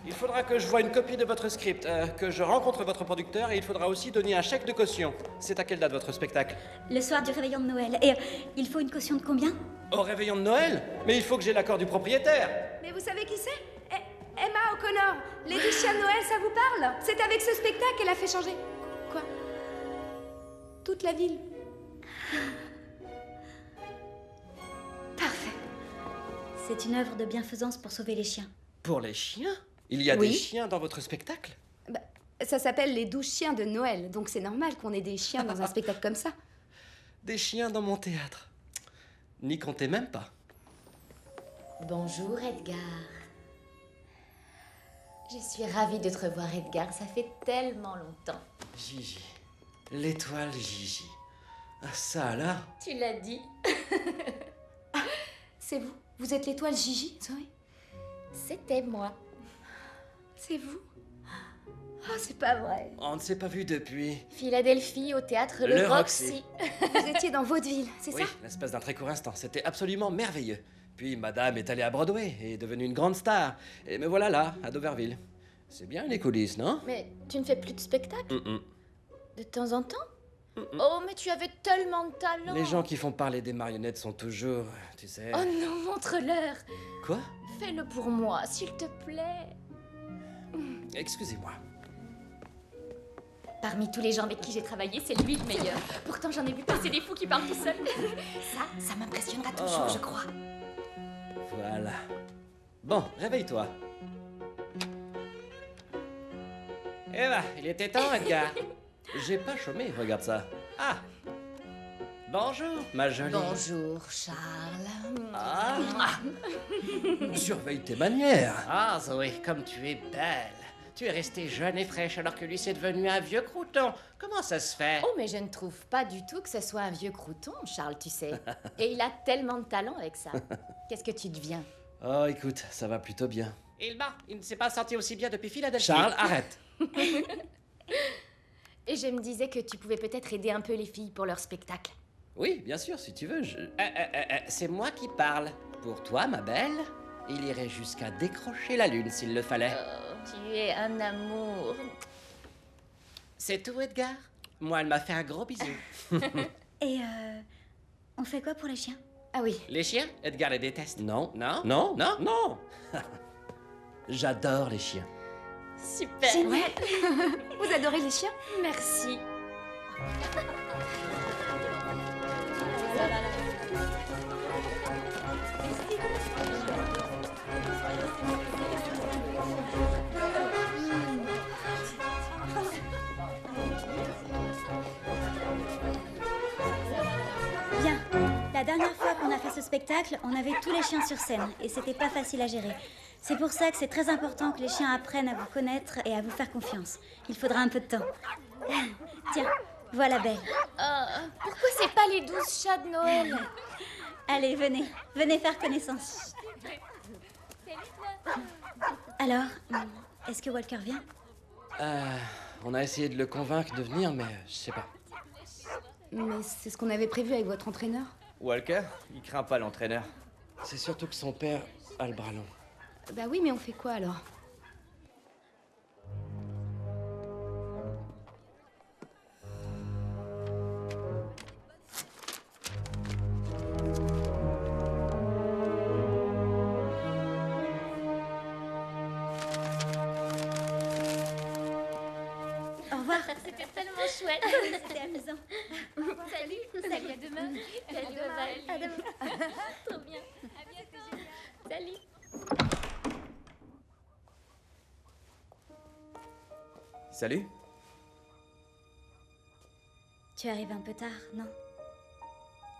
Il faudra que je voie une copie de votre script, que je rencontre votre producteur et il faudra aussi donner un chèque de caution. C'est à quelle date votre spectacle? Le soir du réveillon de Noël. Et il faut une caution de combien? Au réveillon de Noël? Mais il faut que j'ai l'accord du propriétaire. Mais vous savez qui c'est? Emma O'Connor. Les 10 chiens de Noël, ça vous parle? C'est avec ce spectacle qu'elle a fait changer. Quoi? Toute la ville. Parfait. C'est une œuvre de bienfaisance pour sauver les chiens. Pour les chiens? Il y a Oui. des chiens dans votre spectacle? Bah, ça s'appelle les 12 chiens de Noël, donc c'est normal qu'on ait des chiens dans un spectacle comme ça. Des chiens dans mon théâtre. N'y comptez même pas. Bonjour Edgar. Je suis ravie de te revoir Edgar, ça fait tellement longtemps. Gigi. L'étoile Gigi. Ah, ça alors? Tu l'as dit. C'est vous? Vous êtes l'étoile Gigi, Zoé? C'était moi. C'est vous? Oh, c'est pas vrai. On ne s'est pas vu depuis... Philadelphie, au théâtre Le Roxy. Vous étiez dans vaudeville, c'est Oui, ça? l'espace d'un très court instant. C'était absolument merveilleux. Puis madame est allée à Broadway et est devenue une grande star. Et me voilà là, à Doverville. C'est bien les coulisses, non? Mais tu ne fais plus de spectacle? Mm-mm. De temps en temps? Oh, mais tu avais tellement de talent. Les gens qui font parler des marionnettes sont toujours, tu sais... Oh non, montre-leur. Quoi? Fais-le pour moi, s'il te plaît. Excusez-moi. Parmi tous les gens avec qui j'ai travaillé, c'est lui le meilleur. Pourtant, j'en ai vu passer des fous qui parlent tout seuls. Ça m'impressionnera toujours, je crois. Voilà. Bon, réveille-toi. Eh ben, il était temps, Edgar. J'ai pas chômé, regarde ça. Ah! Bonjour, ma jolie. Bonjour, Charles. Ah! Surveille tes manières. Ah, Zoé, comme tu es belle. Tu es restée jeune et fraîche alors que lui, c'est devenu un vieux crouton. Comment ça se fait? Oh, mais je ne trouve pas du tout que ce soit un vieux crouton, Charles, tu sais. Et il a tellement de talent avec ça. Qu'est-ce que tu deviens? Oh, écoute, ça va plutôt bien. Il ne s'est pas senti aussi bien depuis Philadelphie. Charles, arrête. Et je me disais que tu pouvais peut-être aider un peu les filles pour leur spectacle. Oui, bien sûr, si tu veux, c'est moi qui parle. Pour toi, ma belle, il irait jusqu'à décrocher la lune s'il le fallait. Oh, tu es un amour. C'est tout, Edgar? Moi, elle m'a fait un gros bisou. Et on fait quoi pour les chiens? Ah oui. Les chiens? Edgar les déteste. Non. Non? Non? Non? Non. J'adore les chiens. Super. Génial. Vous adorez les chiens? Merci. Bien. La dernière fois qu'on a fait ce spectacle, on avait tous les chiens sur scène et c'était pas facile à gérer. C'est pour ça que c'est très important que les chiens apprennent à vous connaître et à vous faire confiance. Il faudra un peu de temps. Tiens, voilà Belle. Pourquoi c'est pas les 12 chats de Noël? Allez, venez faire connaissance. Alors, est-ce que Walker vient? On a essayé de le convaincre de venir, mais je sais pas. Mais c'est ce qu'on avait prévu avec votre entraîneur. Walker, il craint pas l'entraîneur. C'est surtout que son père a le bras long. Bah oui, mais on fait quoi alors? Au revoir. C'était tellement chouette. C'était amusant. Salut. Salut, à demain. Salut, bye. À demain. Trop bien. À bientôt. Salut. Salut. Tu arrives un peu tard, non?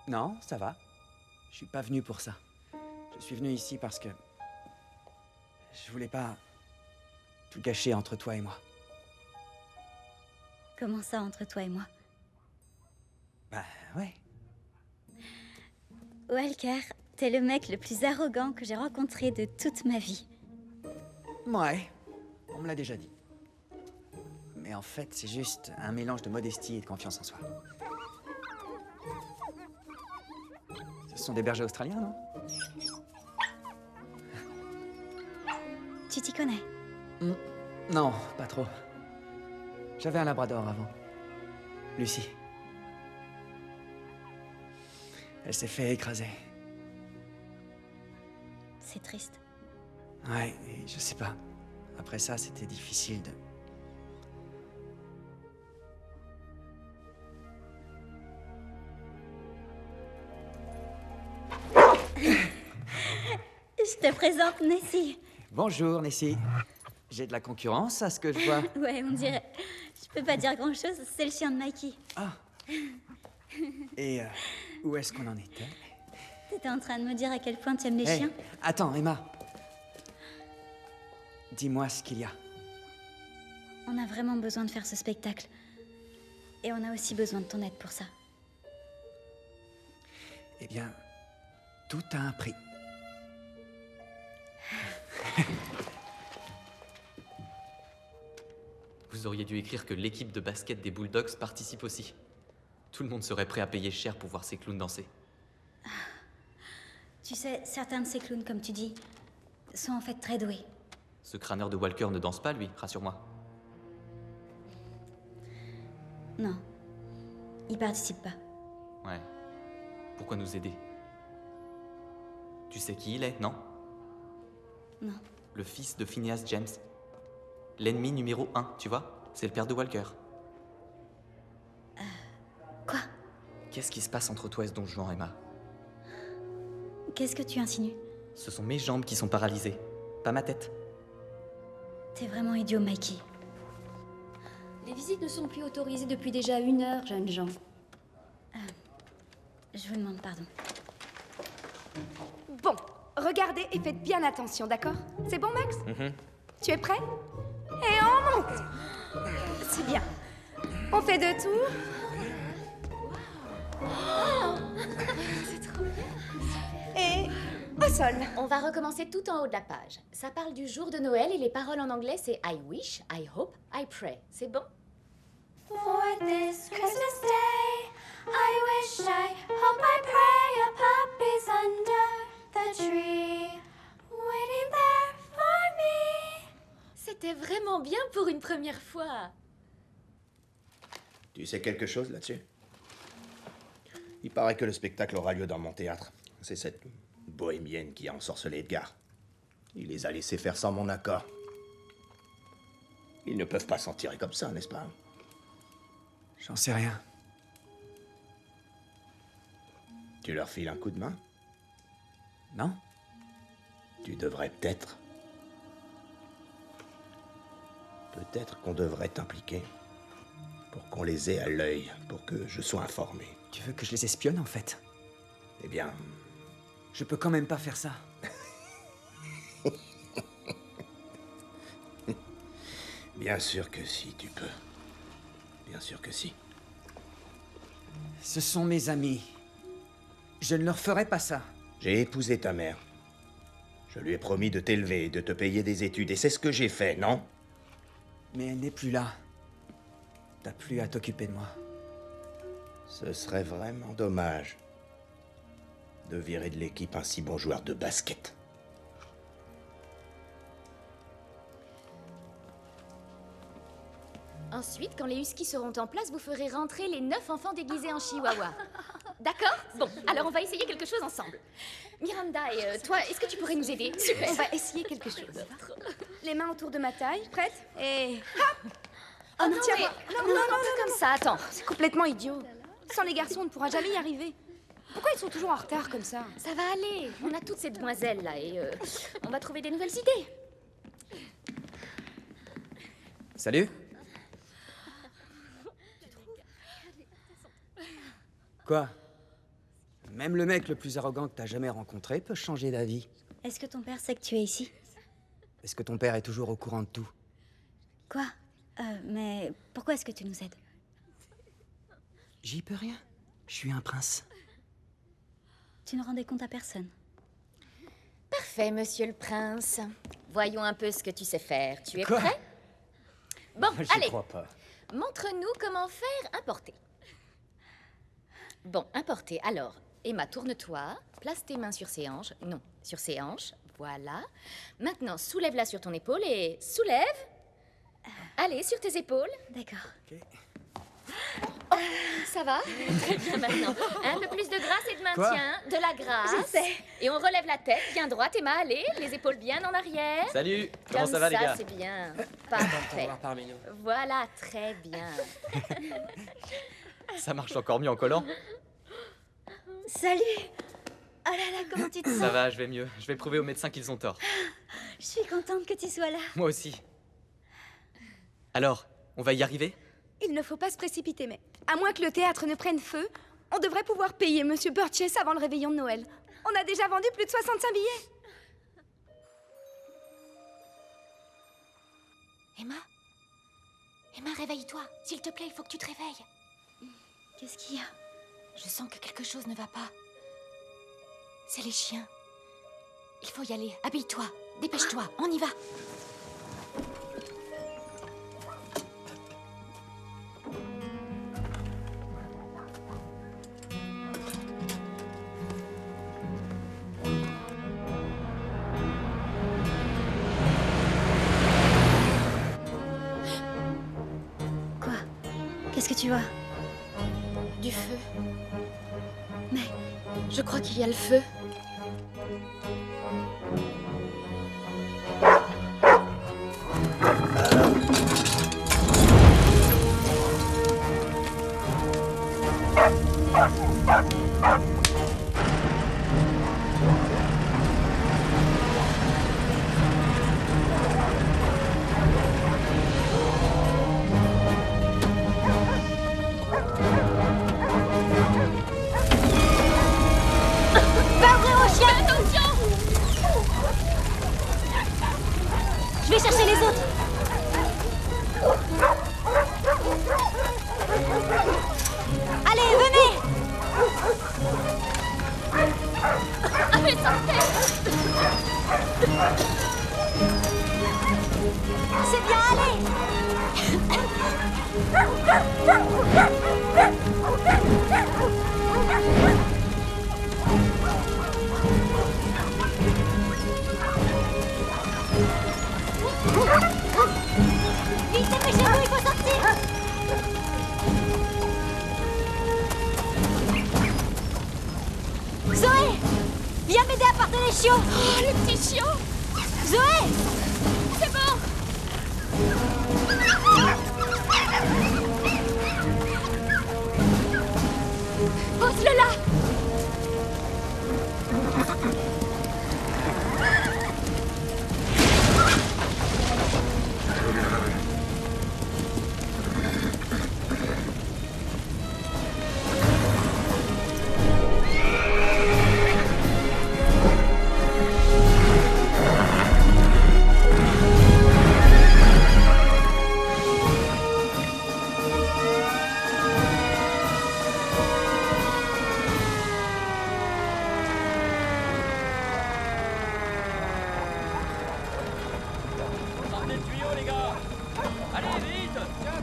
Non, ça va. Je suis pas venu pour ça. Je suis venu ici parce que... je voulais pas tout gâcher entre toi et moi. Comment ça, entre toi et moi? Bah, ouais. Walker, t'es le mec le plus arrogant que j'ai rencontré de toute ma vie. Ouais, on me l'a déjà dit. Mais en fait, c'est juste un mélange de modestie et de confiance en soi. Ce sont des bergers australiens, non? Tu t'y connais? Non, pas trop. J'avais un labrador avant. Lucie. Elle s'est fait écraser. C'est triste. Ouais, et je sais pas. Après ça, c'était difficile de... Je te présente Nessie. Bonjour, Nessie. J'ai de la concurrence, à ce que je vois. Ouais, on dirait. Je peux pas dire grand-chose, c'est le chien de Mikey. Ah. Et où est-ce qu'on en était? T'étais en train de me dire à quel point tu aimes les Hey, chiens? attends, Emma. Dis-moi ce qu'il y a. On a vraiment besoin de faire ce spectacle. Et on a aussi besoin de ton aide pour ça. Eh bien, tout a un prix. Vous auriez dû écrire que l'équipe de basket des Bulldogs participe aussi. Tout le monde serait prêt à payer cher pour voir ces clowns danser. Tu sais, certains de ces clowns, comme tu dis, sont en fait très doués. Ce crâneur de Walker ne danse pas, lui, rassure-moi. Non. Ils participent pas. Ouais. Pourquoi nous aider? Tu sais qui il est, non? Non. Le fils de Phineas James. L'ennemi numéro 1, tu vois? C'est le père de Walker. Quoi? Qu'est-ce qui se passe entre toi et ce don Juan, Emma? Qu'est-ce que tu insinues? Ce sont mes jambes qui sont paralysées, pas ma tête. T'es vraiment idiot, Mikey. Les visites ne sont plus autorisées depuis déjà 1 heure, jeunes gens. Je vous demande pardon. Bon, regardez et faites bien attention, d'accord? C'est bon, Max? Tu es prêt? Et on monte! C'est bien. On fait 2 tours. C'est trop bien. Et au sol. On va recommencer tout en haut de la page. Ça parle du jour de Noël et les paroles en anglais, c'est I wish, I hope, I pray. C'est bon? For this Christmas day, I wish, I hope, I pray a puppy's under the tree, waiting there for me. C'était vraiment bien pour une première fois. Tu sais quelque chose là-dessus? Il paraît que le spectacle aura lieu dans mon théâtre. C'est cette bohémienne qui a ensorcelé Edgar. Il les a laissés faire sans mon accord. Ils ne peuvent pas s'en tirer comme ça, n'est-ce pas? J'en sais rien. Tu leur files un coup de main? Non? Tu devrais peut-être. Peut-être qu'on devrait t'impliquer. Pour qu'on les ait à l'œil, pour que je sois informé. Tu veux que je les espionne, en fait? Eh bien... Je peux quand même pas faire ça. Bien sûr que si, tu peux. Bien sûr que si. Ce sont mes amis. Je ne leur ferai pas ça. J'ai épousé ta mère. Je lui ai promis de t'élever et de te payer des études, et c'est ce que j'ai fait, non? Mais elle n'est plus là. T'as plus à t'occuper de moi. Ce serait vraiment dommage de virer de l'équipe un si bon joueur de basket. Ensuite, quand les huskies seront en place, vous ferez rentrer les 9 enfants déguisés en chihuahua. D'accord? Bon, alors on va essayer quelque chose ensemble. Miranda et toi, est-ce que tu pourrais nous aider? Super. On va essayer quelque chose. Les mains autour de ma taille, prête? Et... hop! Oh non, tiens, mais... non, pas comme ça, attends. C'est complètement idiot. Sans les garçons, on ne pourra jamais y arriver. Pourquoi ils sont toujours en retard comme ça? Ça va aller. On a toutes ces demoiselles là et on va trouver des nouvelles idées. Salut. Quoi? Même le mec le plus arrogant que t'as jamais rencontré peut changer d'avis. Est-ce que ton père sait que tu es ici? Est-ce que ton père est toujours au courant de tout? Quoi? Mais pourquoi est-ce que tu nous aides? J'y peux rien. Je suis un prince. Tu ne rendais compte à personne. Parfait, monsieur le prince. Voyons un peu ce que tu sais faire. Tu es Quoi? prêt? Bon, J'y allez. crois pas. Montre-nous comment faire un porté. Bon, un porté. Alors, Emma, tourne-toi. Place tes mains sur ses hanches. Non, sur ses hanches. Voilà. Maintenant, soulève-la sur ton épaule et soulève. Allez, sur tes épaules. D'accord. Oh, ça va? Très bien maintenant. Un peu plus de grâce et de maintien. De la grâce. Je sais. Et on relève la tête bien droite, Emma. Allez, les épaules bien en arrière. Salut, comment Comme ça va les gars? c'est bien. Parfait. Parmi nous. Voilà, très bien. Ça marche encore mieux en collant. Salut! Oh là là, comment tu te sens? Ça va, je vais mieux. Je vais prouver aux médecins qu'ils ont tort. Je suis contente que tu sois là. Moi aussi. Alors, on va y arriver? Il ne faut pas se précipiter, mais à moins que le théâtre ne prenne feu, On devrait pouvoir payer Monsieur Burgess avant le réveillon de Noël. On a déjà vendu plus de 65 billets. Emma? Emma, réveille-toi. S'il te plaît, il faut que tu te réveilles. Qu'est-ce qu'il y a? Je sens que quelque chose ne va pas. C'est les chiens. Il faut y aller. Habille-toi. Dépêche-toi. On y va. Quoi? Qu'est-ce que tu vois? Du feu. Mais... Je crois qu'il y a le feu. Va ouvrir aux chiens! Attention! Je vais chercher les autres. Allez, venez! Allez, sortez! C'est bien, allez! Vite, dépêchez-vous, il faut sortir! Zoé! Viens m'aider à porter les chiots! Oh, le petit chiot! Zoé! C'est bon! Pose-le là! Sortez le tuyau, les gars! Allez, vite! Tiens,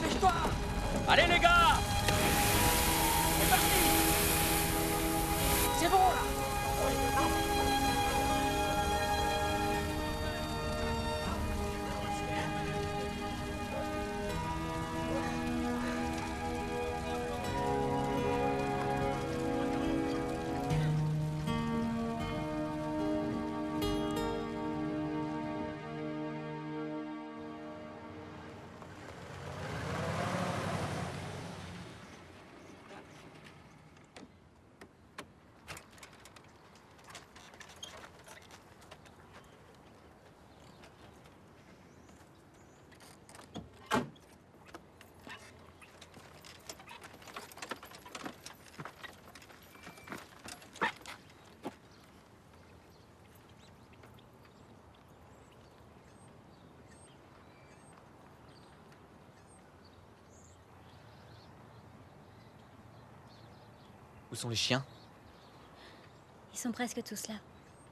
dépêche-toi! Allez, les gars! C'est parti! C'est bon, là! Où sont les chiens? Ils sont presque tous là.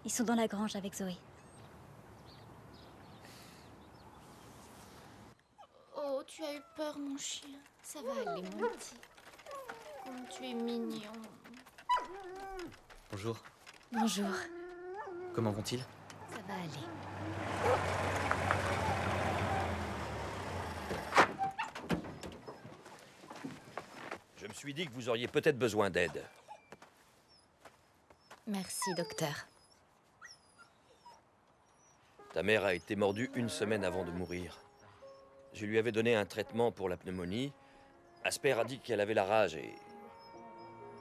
Ils sont dans la grange avec Zoé. Oh, tu as eu peur, mon chien. Ça va aller, mon petit. Comme tu es mignon. Bonjour. Bonjour. Comment vont-ils? Ça va aller. Je me suis dit que vous auriez peut-être besoin d'aide. Merci, docteur. Ta mère a été mordue 1 semaine avant de mourir. Je lui avais donné un traitement pour la pneumonie. Asper a dit qu'elle avait la rage et...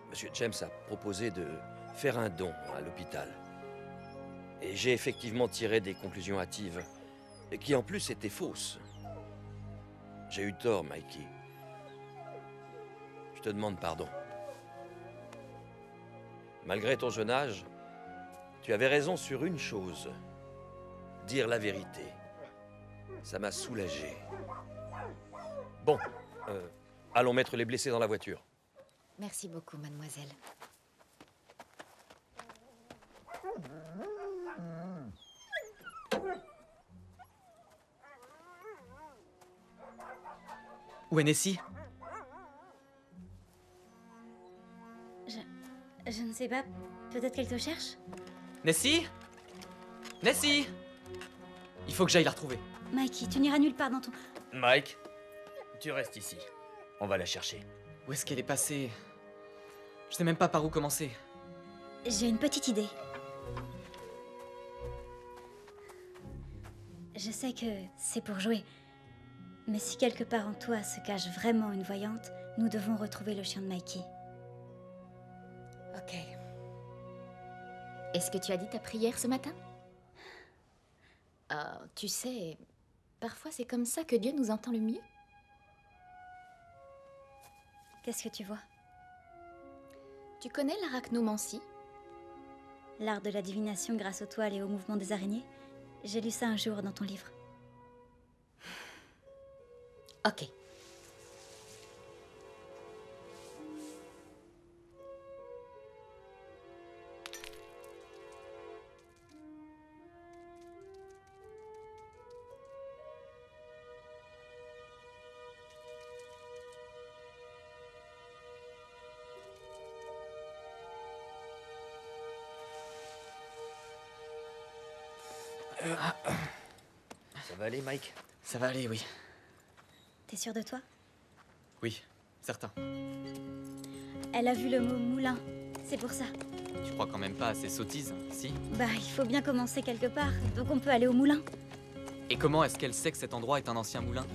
Monsieur James a proposé de faire un don à l'hôpital. Et j'ai effectivement tiré des conclusions hâtives, et qui en plus étaient fausses. J'ai eu tort, Mikey. Je te demande pardon. Malgré ton jeune âge, tu avais raison sur une chose. Dire la vérité. Ça m'a soulagé. Bon, allons mettre les blessés dans la voiture. Merci beaucoup, mademoiselle. Où est Nessie? Je ne sais pas. Peut-être qu'elle te cherche? Nessie? Nessie? Il faut que j'aille la retrouver. Mikey, tu n'iras nulle part dans ton... Mike, tu restes ici. On va la chercher. Où est-ce qu'elle est passée? Je sais même pas par où commencer. J'ai une petite idée. Je sais que c'est pour jouer. Mais si quelque part en toi se cache vraiment une voyante, nous devons retrouver le chien de Mikey. Ok. Est-ce que tu as dit ta prière ce matin? Tu sais, parfois c'est comme ça que Dieu nous entend le mieux. Qu'est-ce que tu vois? Tu connais l'arachnomancie? L'art de la divination grâce aux toiles et au mouvement des araignées? J'ai lu ça un jour dans ton livre. Ok. Ça va aller, Mike? Ça va aller, oui. T'es sûr de toi? Oui, certain. Elle a vu le mot moulin. C'est pour ça. Tu crois quand même pas à ces sottises, si? Bah, il faut bien commencer quelque part. Donc on peut aller au moulin. Et comment est-ce qu'elle sait que cet endroit est un ancien moulin?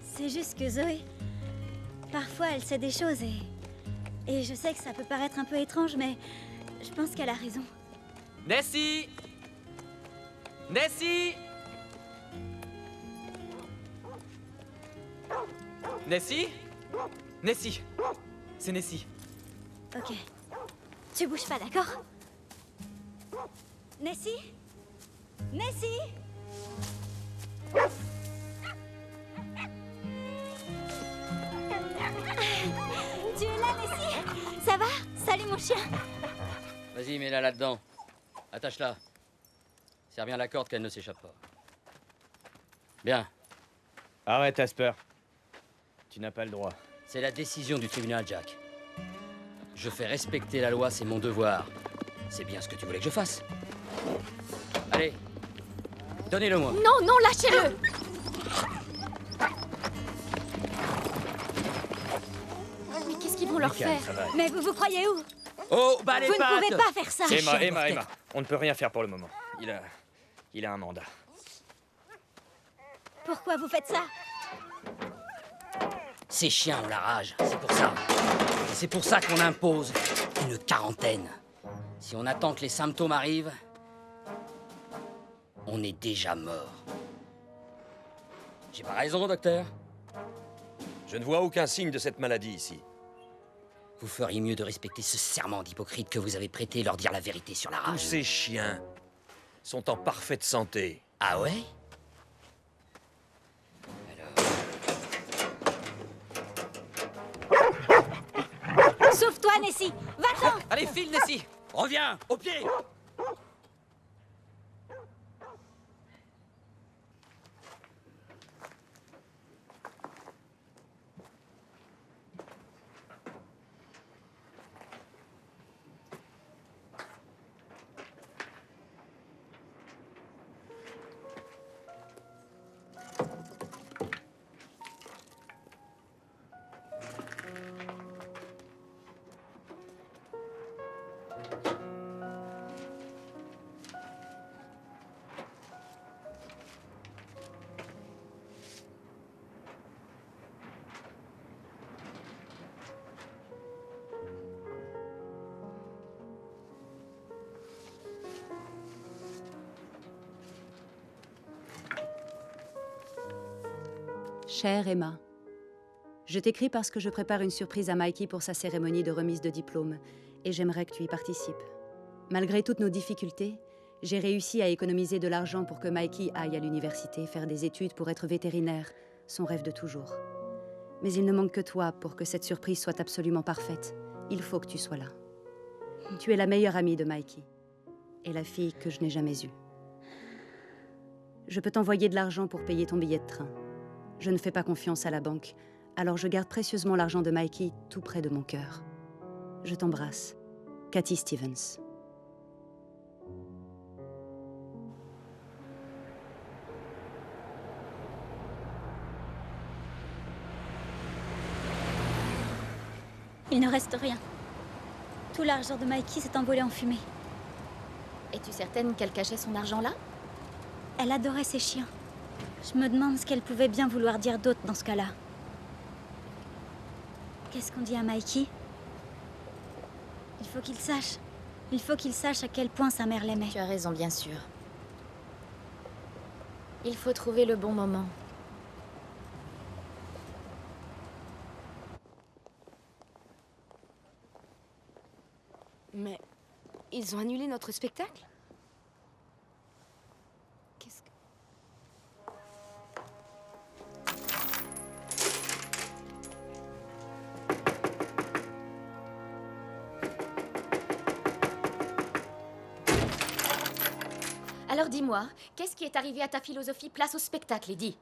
C'est juste que Zoé... Parfois, elle sait des choses et je sais que ça peut paraître un peu étrange, mais... Je pense qu'elle a raison. Nessie! Nessie! Nessie? Nessie! C'est Nessie. Ok. Tu bouges pas, d'accord? Nessie? Nessie? Tu es là, Nessie? Ça va? Salut, mon chien. Vas-y, mets-la là-dedans. Attache-la. Serre bien la corde qu'elle ne s'échappe pas. Bien. Arrête, Asper. Tu n'as pas le droit. C'est la décision du tribunal, Jack. Je fais respecter la loi, c'est mon devoir. C'est bien ce que tu voulais que je fasse. Allez, donnez-le-moi. Non, non, lâchez-le! Mais qu'est-ce qu'ils vont leur faire? Mais vous vous croyez où? Oh, bah les Vous pattes! ne pouvez pas faire ça! Emma, on ne peut rien faire pour le moment. Il a un mandat. Pourquoi vous faites ça? Ces chiens ont la rage, c'est pour ça. Et c'est pour ça qu'on impose une quarantaine. Si on attend que les symptômes arrivent, on est déjà mort. J'ai pas raison, docteur? Je ne vois aucun signe de cette maladie ici. Vous feriez mieux de respecter ce serment d'hypocrite que vous avez prêté et leur dire la vérité sur la rage. Tous ces chiens sont en parfaite santé. Ah ouais? Sauve-toi, Nessie! Va-t'en! Allez, file, Nessie! Reviens! Au pied! Chère Emma, je t'écris parce que je prépare une surprise à Mikey pour sa cérémonie de remise de diplôme et j'aimerais que tu y participes. Malgré toutes nos difficultés, j'ai réussi à économiser de l'argent pour que Mikey aille à l'université faire des études pour être vétérinaire, son rêve de toujours. Mais il ne manque que toi pour que cette surprise soit absolument parfaite. Il faut que tu sois là. Tu es la meilleure amie de Mikey, et la fille que je n'ai jamais eue. Je peux t'envoyer de l'argent pour payer ton billet de train. Je ne fais pas confiance à la banque, alors je garde précieusement l'argent de Mikey tout près de mon cœur. Je t'embrasse. Cathy Stevens. Il ne reste rien. Tout l'argent de Mikey s'est envolé en fumée. Es-tu certaine qu'elle cachait son argent là? Elle adorait ses chiens. Je me demande ce qu'elle pouvait bien vouloir dire d'autre dans ce cas-là. Qu'est-ce qu'on dit à Mikey? Il faut qu'il sache. Il faut qu'il sache à quel point sa mère l'aimait. Tu as raison, bien sûr. Il faut trouver le bon moment. Mais ils ont annulé notre spectacle? Qu'est-ce que... Alors dis-moi, qu'est-ce qui est arrivé à ta philosophie place au spectacle, Eddie?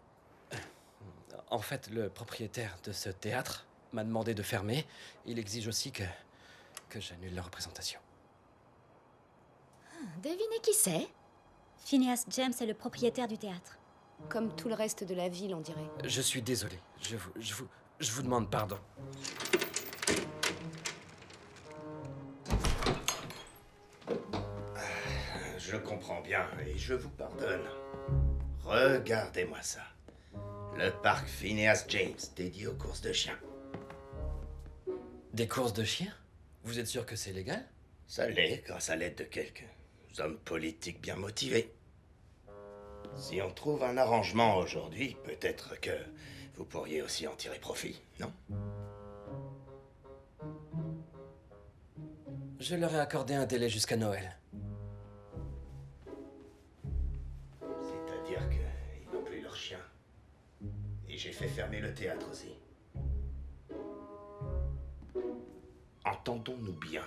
En fait, le propriétaire de ce théâtre m'a demandé de fermer. Il exige aussi que j'annule la représentation. Devinez qui c'est? Phineas James est le propriétaire du théâtre. Comme tout le reste de la ville, on dirait. Je suis désolé. Je vous demande pardon. Je comprends bien et je vous pardonne. Regardez-moi ça. Le parc Phineas James, dédié aux courses de chiens. Des courses de chiens? Vous êtes sûr que c'est légal? Ça l'est, grâce à l'aide de quelques hommes politiques bien motivés. Si on trouve un arrangement aujourd'hui, peut-être que vous pourriez aussi en tirer profit, non? Je leur ai accordé un délai jusqu'à Noël. C'est-à-dire qu'ils n'ont plus leur chien. Et j'ai fait fermer le théâtre aussi. Entendons-nous bien.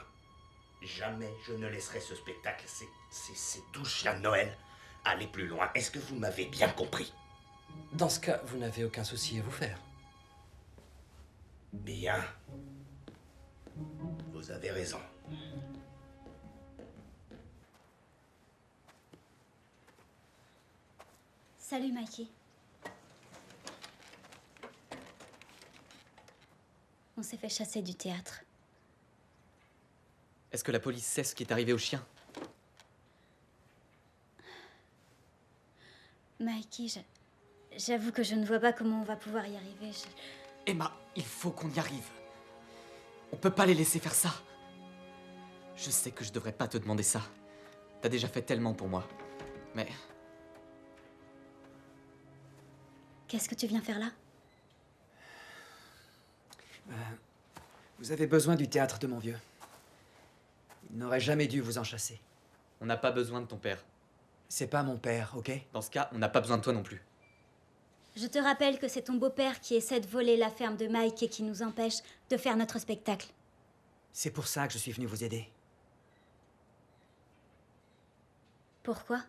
Jamais je ne laisserai ce spectacle, ces 12 chiens de Noël, aller plus loin. Est-ce que vous m'avez bien compris? Dans ce cas, vous n'avez aucun souci à vous faire. Bien. Vous avez raison. Salut, Mikey. On s'est fait chasser du théâtre. Est-ce que la police sait ce qui est arrivé au chien? Mikey, j'avoue que je ne vois pas comment on va pouvoir y arriver. Emma, il faut qu'on y arrive. On peut pas les laisser faire ça. Je sais que je devrais pas te demander ça. T'as déjà fait tellement pour moi. Mais... Qu'est-ce que tu viens faire là? Vous avez besoin du théâtre de mon vieux. Il n'aurait jamais dû vous en chasser. On n'a pas besoin de ton père. C'est pas mon père, ok? Dans ce cas, on n'a pas besoin de toi non plus. Je te rappelle que c'est ton beau-père qui essaie de voler la ferme de Mike et qui nous empêche de faire notre spectacle. C'est pour ça que je suis venu vous aider. Pourquoi?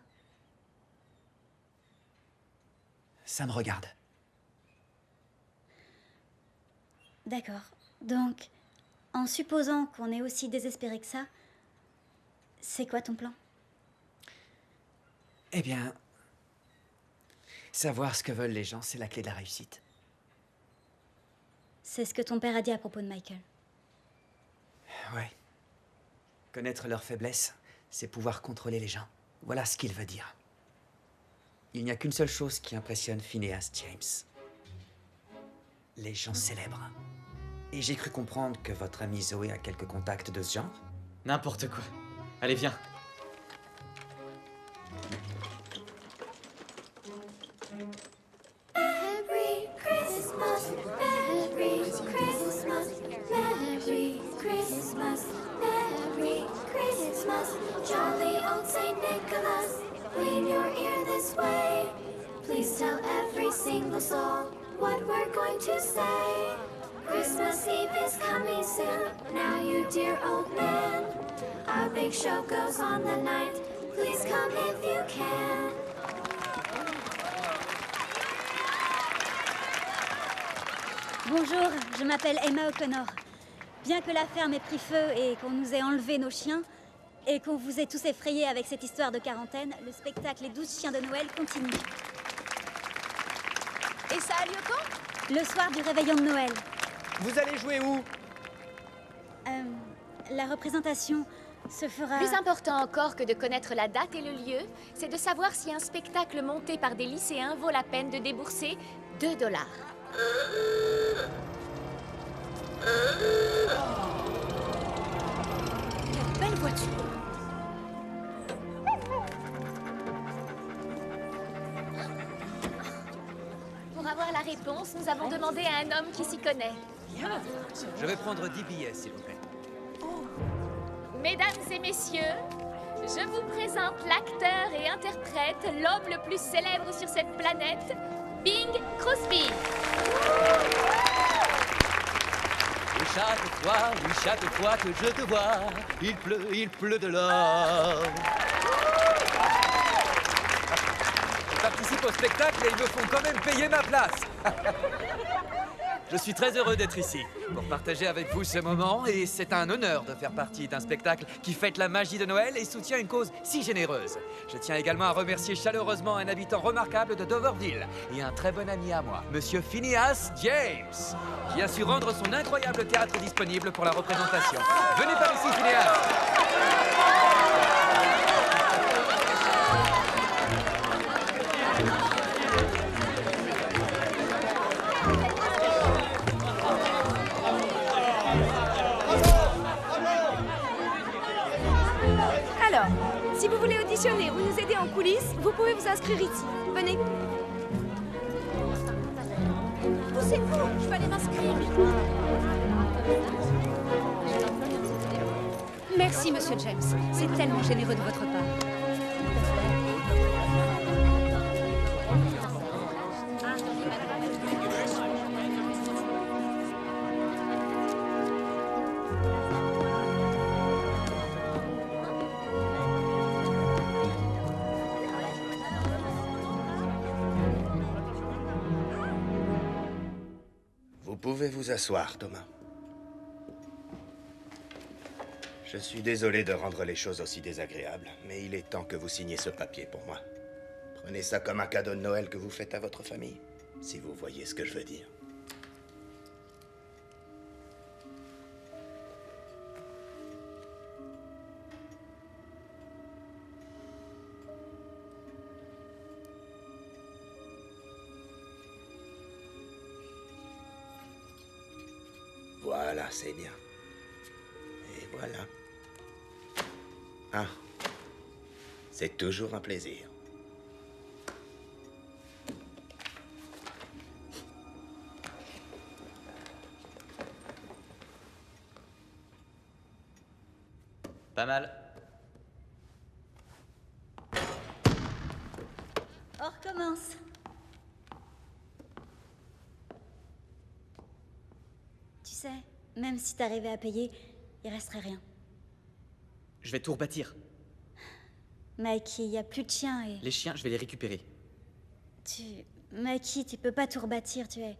Ça me regarde. D'accord. Donc, en supposant qu'on est aussi désespéré que ça, c'est quoi ton plan? Eh bien, savoir ce que veulent les gens, c'est la clé de la réussite. C'est ce que ton père a dit à propos de Michael. Ouais. Connaître leurs faiblesses, c'est pouvoir contrôler les gens. Voilà ce qu'il veut dire. Il n'y a qu'une seule chose qui impressionne Phineas James. Les gens célèbres. Et j'ai cru comprendre que votre amie Zoé a quelques contacts de ce genre. N'importe quoi. Allez, viens. Merry Christmas, Merry Christmas, Merry Christmas, Merry sing the song, what we're going to say. Christmas Eve is coming soon, now you dear old man. Our big show goes on the night, please come if you can. Bonjour, je m'appelle Emma O'Connor. Bien que la ferme ait pris feu et qu'on nous ait enlevé nos chiens, et qu'on vous ait tous effrayés avec cette histoire de quarantaine, le spectacle Les 12 chiens de Noël continue. Et ça a lieu quand? Le soir du réveillon de Noël. Vous allez jouer où? La représentation se fera... Plus important encore que de connaître la date et le lieu, c'est de savoir si un spectacle monté par des lycéens vaut la peine de débourser $2. Quelle belle voiture! Pour avoir la réponse, nous avons demandé à un homme qui s'y connaît. Je vais prendre 10 billets, s'il vous plaît. Mesdames et messieurs, je vous présente l'acteur et interprète, l'homme le plus célèbre sur cette planète, Bing Crosby. Oui, chaque fois que je te vois, il pleut de l'or. Je participe au spectacle et ils me font quand même payer ma place. Je suis très heureux d'être ici pour partager avec vous ce moment et c'est un honneur de faire partie d'un spectacle qui fête la magie de Noël et soutient une cause si généreuse. Je tiens également à remercier chaleureusement un habitant remarquable de Doverville et un très bon ami à moi, Monsieur Phineas James, qui a su rendre son incroyable théâtre disponible pour la représentation. Venez par ici, Phineas. Alors, si vous voulez auditionner ou nous aider en coulisses, vous pouvez vous inscrire ici. Venez. Poussez-vous, je vais aller m'inscrire. Merci, Monsieur James. C'est tellement généreux de votre part. Vous pouvez vous asseoir, Thomas. Je suis désolé de rendre les choses aussi désagréables, mais il est temps que vous signiez ce papier pour moi. Prenez ça comme un cadeau de Noël que vous faites à votre famille, si vous voyez ce que je veux dire. Voilà, c'est bien. Et voilà. Ah. C'est toujours un plaisir. Pas mal. On recommence. Tu sais, même si t'arrivais à payer, il resterait rien. Je vais tout rebâtir. Mikey, il y a plus de chiens et... Les chiens, je vais les récupérer. Mikey, tu peux pas tout rebâtir, tu es...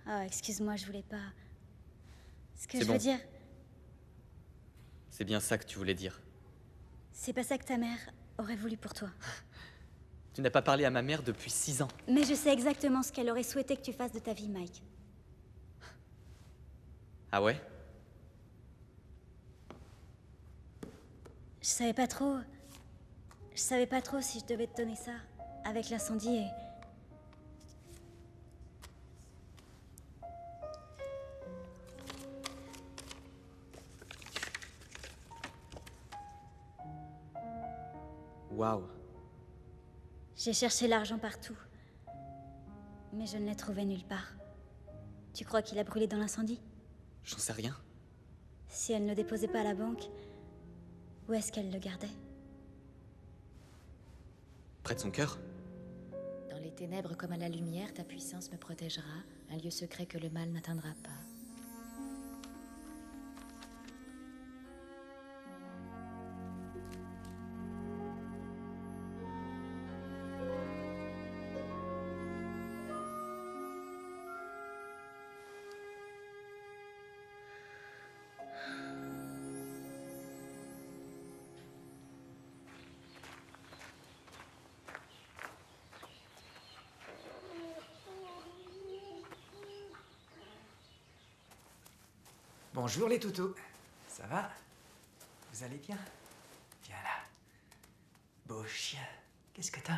Oh, excuse-moi, je voulais pas... Ce que C'est je bon. veux dire, C'est bien ça que tu voulais dire. c'est pas ça que ta mère aurait voulu pour toi. Tu n'as pas parlé à ma mère depuis 6 ans. Mais je sais exactement ce qu'elle aurait souhaité que tu fasses de ta vie, Mike. Ah ouais? Je savais pas trop... Je savais pas trop si je devais te donner ça, avec l'incendie et... Waouh. J'ai cherché l'argent partout. Mais je ne l'ai trouvé nulle part. Tu crois qu'il a brûlé dans l'incendie? J'en sais rien. Si elle ne le déposait pas à la banque, où est-ce qu'elle le gardait? Près de son cœur? Dans les ténèbres comme à la lumière, ta puissance me protégera, un lieu secret que le mal n'atteindra pas. Bonjour les toutous. Ça va? Vous allez bien? Viens là. Beau chien. Qu'est-ce que t'as?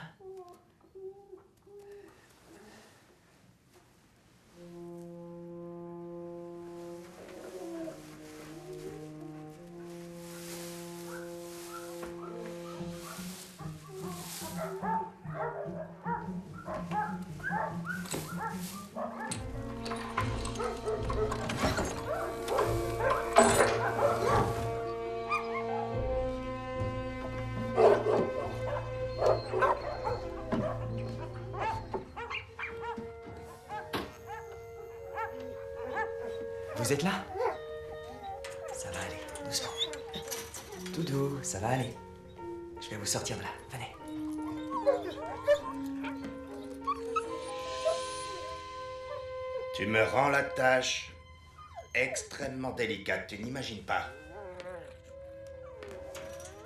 Vous êtes là? Ça va aller, doucement. Tout doux, ça va aller. Je vais vous sortir de là, venez. Tu me rends la tâche extrêmement délicate, tu n'imagines pas.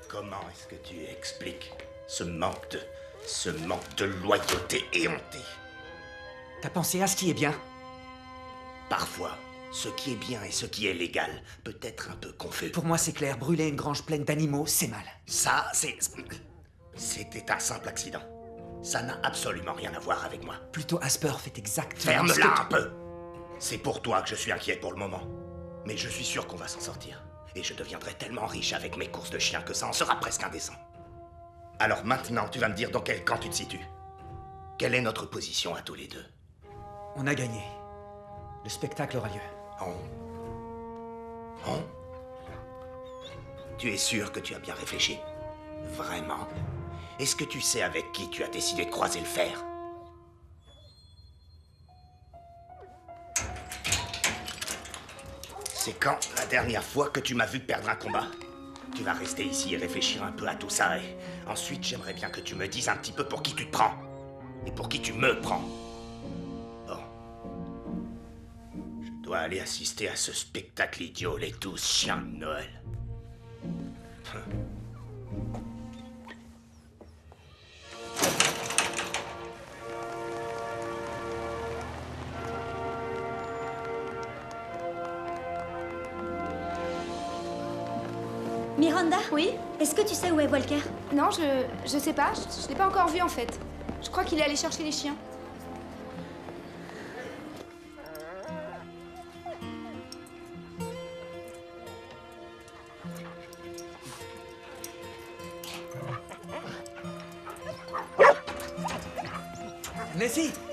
Comment est-ce que tu expliques ce manque de loyauté éhontée? T'as pensé à ce qui est bien? Parfois, ce qui est bien et ce qui est légal peut être un peu confus. Pour moi, c'est clair, brûler une grange pleine d'animaux, c'est mal. Ça, c'était un simple accident. Ça n'a absolument rien à voir avec moi. Plutôt Asper fait exactement Ferme-la un peu. C'est pour toi que je suis inquiet pour le moment. Mais je suis sûr qu'on va s'en sortir. Et je deviendrai tellement riche avec mes courses de chiens que ça en sera presque indécent. Alors maintenant, tu vas me dire dans quel camp tu te situes. Quelle est notre position à tous les deux? On a gagné. Le spectacle aura lieu. Tu es sûr que tu as bien réfléchi? Vraiment? Est-ce que tu sais avec qui tu as décidé de croiser le fer? C'est quand la dernière fois que tu m'as vu perdre un combat? Tu vas rester ici et réfléchir un peu à tout ça et ensuite j'aimerais bien que tu me dises un petit peu pour qui tu te prends. Et pour qui tu me prends. Bon. Je dois aller assister à ce spectacle idiot, les 12 chiens de Noël. Miranda? Oui? Est-ce que tu sais où est Volker? Non, je sais pas. Je l'ai pas encore vu en fait. Je crois qu'il est allé chercher les chiens.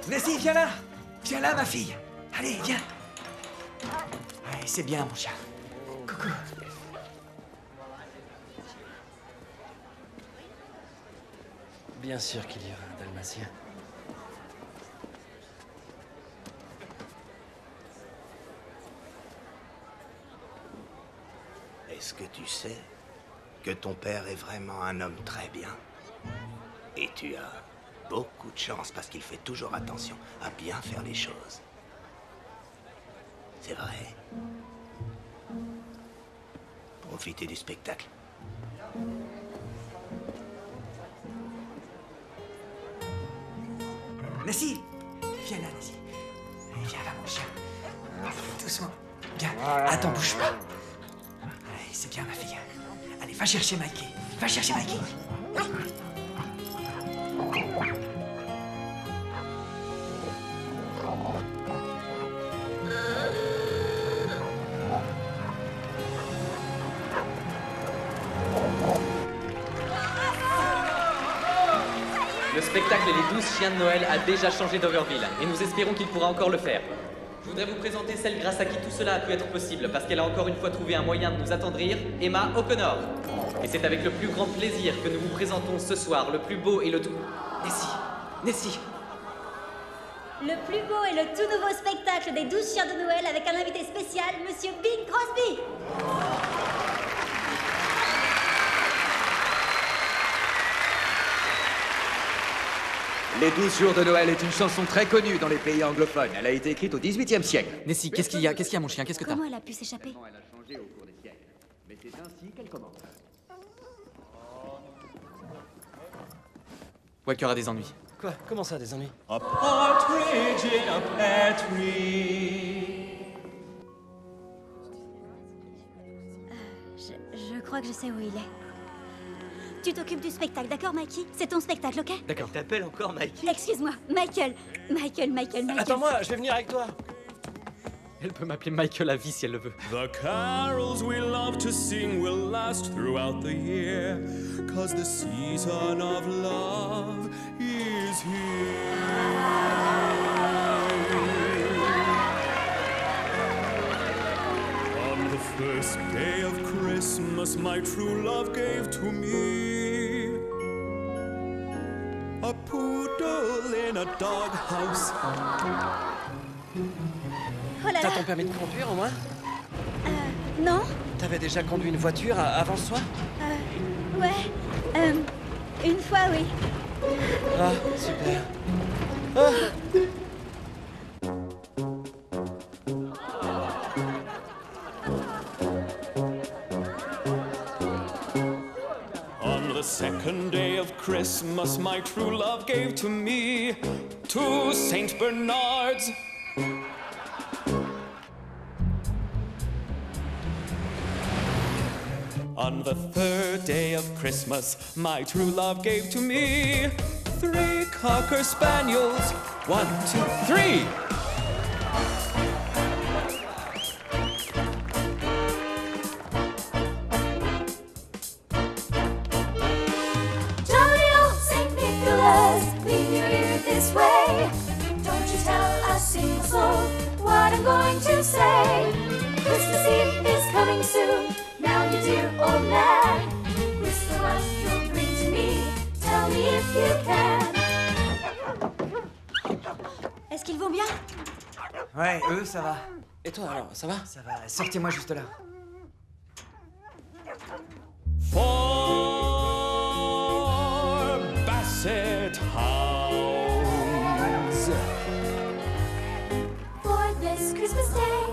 Nessie, viens là! Viens là, ma fille! Allez, viens! Allez, c'est bien, mon chat. Coucou! Bien sûr qu'il y aura un dalmatien. Est-ce que tu sais que ton père est vraiment un homme très bien? Et tu as beaucoup de chance parce qu'il fait toujours attention à bien faire les choses. C'est vrai. Profitez du spectacle. Nessie! Viens là, Nessie. Allez, viens là, mon chien. Doucement. Viens. Attends, bouge pas. Allez, c'est bien, ma fille. Allez, va chercher Mikey. Va chercher Mikey. Le spectacle Les 12 chiens de Noël a déjà changé d'Overville, et nous espérons qu'il pourra encore le faire. Je voudrais vous présenter celle grâce à qui tout cela a pu être possible, parce qu'elle a encore une fois trouvé un moyen de nous attendrir, Emma O'Connor. Et c'est avec le plus grand plaisir que nous vous présentons ce soir le plus beau et le tout... Nessie, Le plus beau et le tout nouveau spectacle des 12 chiens de Noël avec un invité spécial, Monsieur Bing Crosby. Les 12 jours de Noël est une chanson très connue dans les pays anglophones. Elle a été écrite au XVIIIe siècle. Nessie, qu'est-ce qu'il y a? Qu'est-ce qu'il y a, mon chien? Qu'est-ce que t'as? Comment elle a pu s'échapper? Elle a changé au cours des siècles. Mais c'est ainsi qu'elle commence. Walker a des ennuis. Quoi? Comment ça, des ennuis? A partridge in a pear tree. Je crois que je sais où il est. Tu t'occupes du spectacle, d'accord, Mikey? C'est ton spectacle, ok? D'accord. T'appelles encore Mikey? Excuse-moi, Michael. Michael. Attends-moi, je vais venir avec toi. Elle peut m'appeler Michael à vie si elle le veut. The carols we love to sing will last throughout the year, 'cause the season of love is here. On the first day of Christmas, my true love gave to me a poodle in a doghouse. Oh là là. T'as ton permis de conduire au moins? Non? T'avais déjà conduit une voiture avant ce soir? Ouais. Une fois, oui. Ah, super. Ah. On the second day of Christmas, my true love gave to me 2 Saint Bernards. On the third day of Christmas, my true love gave to me 3 Cocker Spaniels. 1, 2, 3. Jolly old St. Nicholas, lean your ear this way. Don't you tell a single soul what I'm going to say. Christmas Eve is coming soon. Now, you dear old man, whisper what you'll bring to me. Tell me if you can. Est-ce qu'ils vont bien? Ouais, eux, ça va. Et toi, alors, ça va? Ça va. Sortez-moi juste là. For Basset Hounds. For this Christmas day,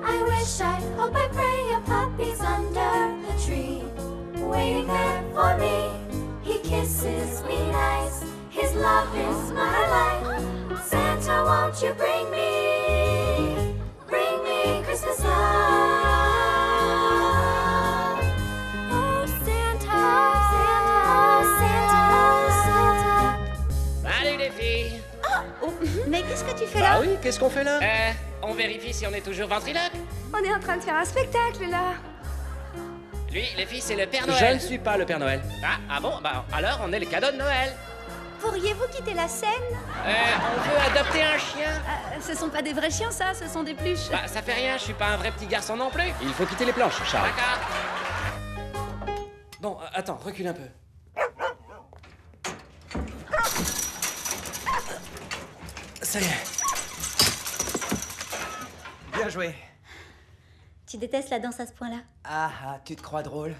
I wish, I hope, I pray a puppy's under the tree, waiting there for me. He kisses me nice, his love is my life. Santa, won't you bring me Christmas love? Oh Santa, Santa. Salut les filles. Oh, mais qu'est-ce que tu fais Ah là? oui, qu'est-ce qu'on fait là? On vérifie si on est toujours ventriloque. On est en train de faire un spectacle, là. Lui, les filles, c'est le Père Je Noël. ne suis pas le Père Noël. Ah bon? Bah alors, on est le cadeau de Noël. Pourriez-vous quitter la scène? On veut adopter un chien. Ce sont pas des vrais chiens, ça, ce sont des pluches. Bah, ça fait rien, je suis pas un vrai petit garçon non plus. Il faut quitter les planches, Charles. D'accord. Bon, attends, recule un peu. Ça y est. Bien joué. Tu détestes la danse à ce point-là? Ah, tu te crois drôle?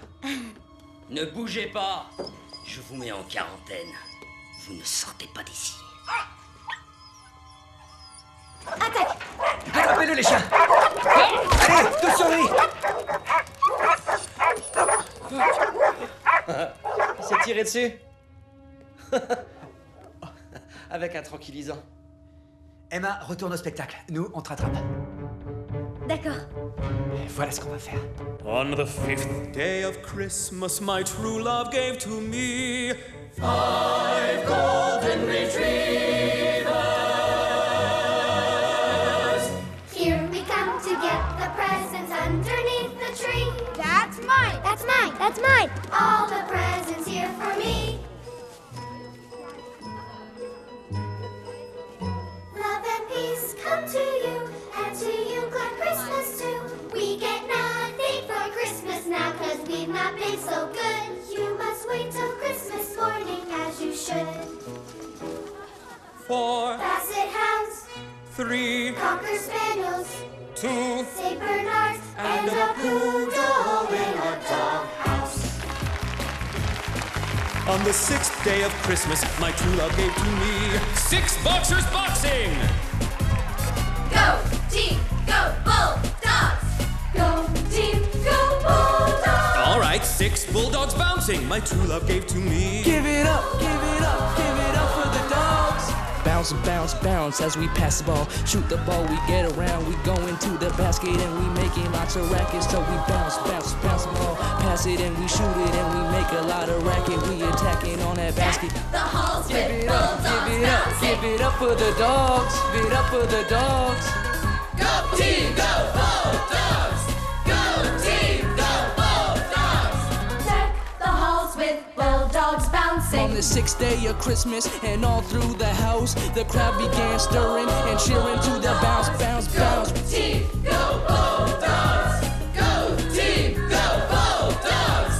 Ne bougez pas. Je vous mets en quarantaine. Vous ne sortez pas d'ici. Attaque! Attrapez-le, les chiens! Allez, tous sur lui! Il s'est tiré dessus. Avec un tranquillisant. Emma, retourne au spectacle. Nous, on te rattrape. D'accord. Voilà ce qu'on va faire. On the 5th day of Christmas, my true love gave to me 5 golden retrievers. Here we come to get the presents underneath the tree. That's mine. That's mine. That's mine. All the presents here for me. Love and peace come to you, and to you glad Christmas too. We get nothing for Christmas now, 'cause we've not been so good. You must wait till Christmas morning, as you should. For Basset Hounds, 3 Cocker spaniels, 2 Saint Bernards, and a poodle in a doghouse. On the 6th day of Christmas, my true love gave to me 6 boxers boxing. Go, team, go, Bulldogs! Go, team, go, Bulldogs! All right, 6 bulldogs bouncing, my true love gave to me. Give it up, give it up, give it up for the dogs. Bounce, bounce, bounce as we pass the ball. Shoot the ball, we get around, we go into the basket and we making lots of rackets. So we bounce, bounce, bounce the ball, pass it and we shoot it and we make a lot of racket. We attacking on that basket. The halls Give with it up, Bulldogs give it up, bouncing. give it up for the dogs. Give it up for the dogs. Go, team, go, Bulldogs! Go, team, go, Bulldogs! Deck the halls with Bulldogs bouncing. On the 6th day of Christmas and all through the house, the crowd began stirring and cheering to the bounce, bounce, bounce. Go, team, go, Bulldogs! Go, team, go, Bulldogs!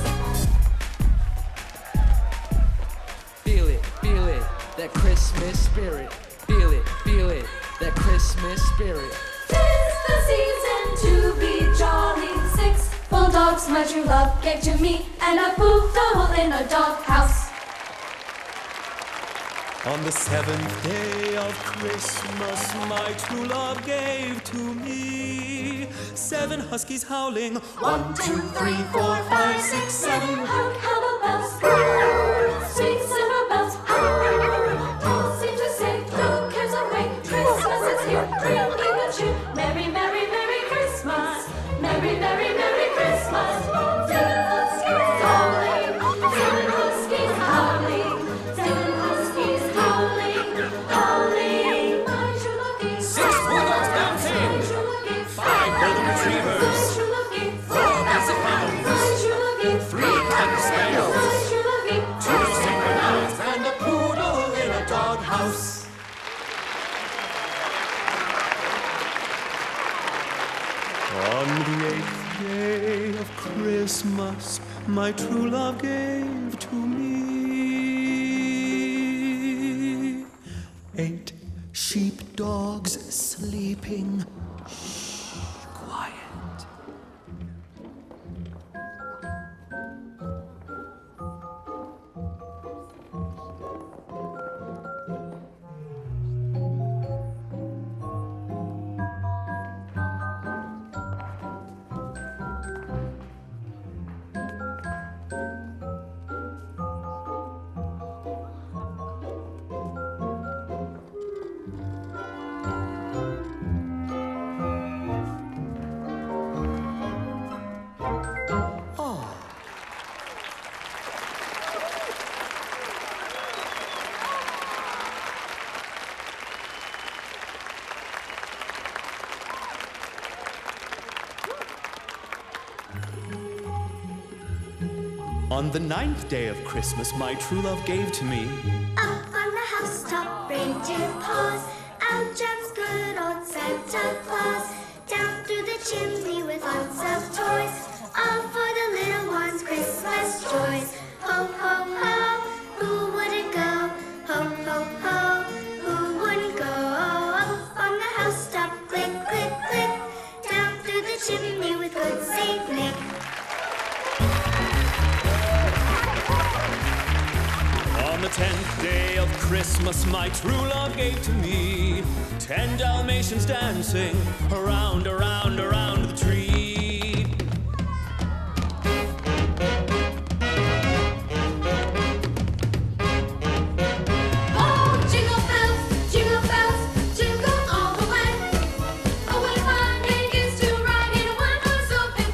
Feel it, that Christmas spirit. Feel it, that Christmas spirit. 'Tis the season to be jolly. 6 Bulldogs my true love gave to me, and a poodle in a doghouse. On the 7th day of Christmas, my true love gave to me 7 huskies howling. 1, 2, 3, 4, 5, 6, 7. Hark how the bells, sweet silver bells. All seem to say, throw cares away. Christmas is here, bringing good cheer. Merry, merry, merry Christmas. Merry, merry, merry Christmas. 7 huskies howling, 7 huskies howling, 7 huskies howling, howling. My true love gave 6 bulldogs bouncing. My true love gave 5 golden retrievers. My true love gave 4 basset hounds. My true love gave 3 cocker spaniels. My true love gave 2 Saint Bernards and a poodle in a doghouse. On the 8th day of Christmas, my true love gave to me 8 sheepdogs sleeping. Shh, quiet. On the 9th day of Christmas, my true love gave to me Up on the housetop, reindeer paws. Out jumps good old Santa Claus. Down through the chimney with lots of toys. All for the little ones' Christmas joys. Ho, ho, ho, who wouldn't go? Ho, ho, ho, who wouldn't go? Up on the housetop, click, click, click. Down through the chimney with good Saint Nick. On the 10th day of Christmas, my true love gave to me 10 Dalmatians dancing around, around, around the tree. Oh, jingle bells, jingle all the way. Oh, what fun it is to ride in a one-horse open,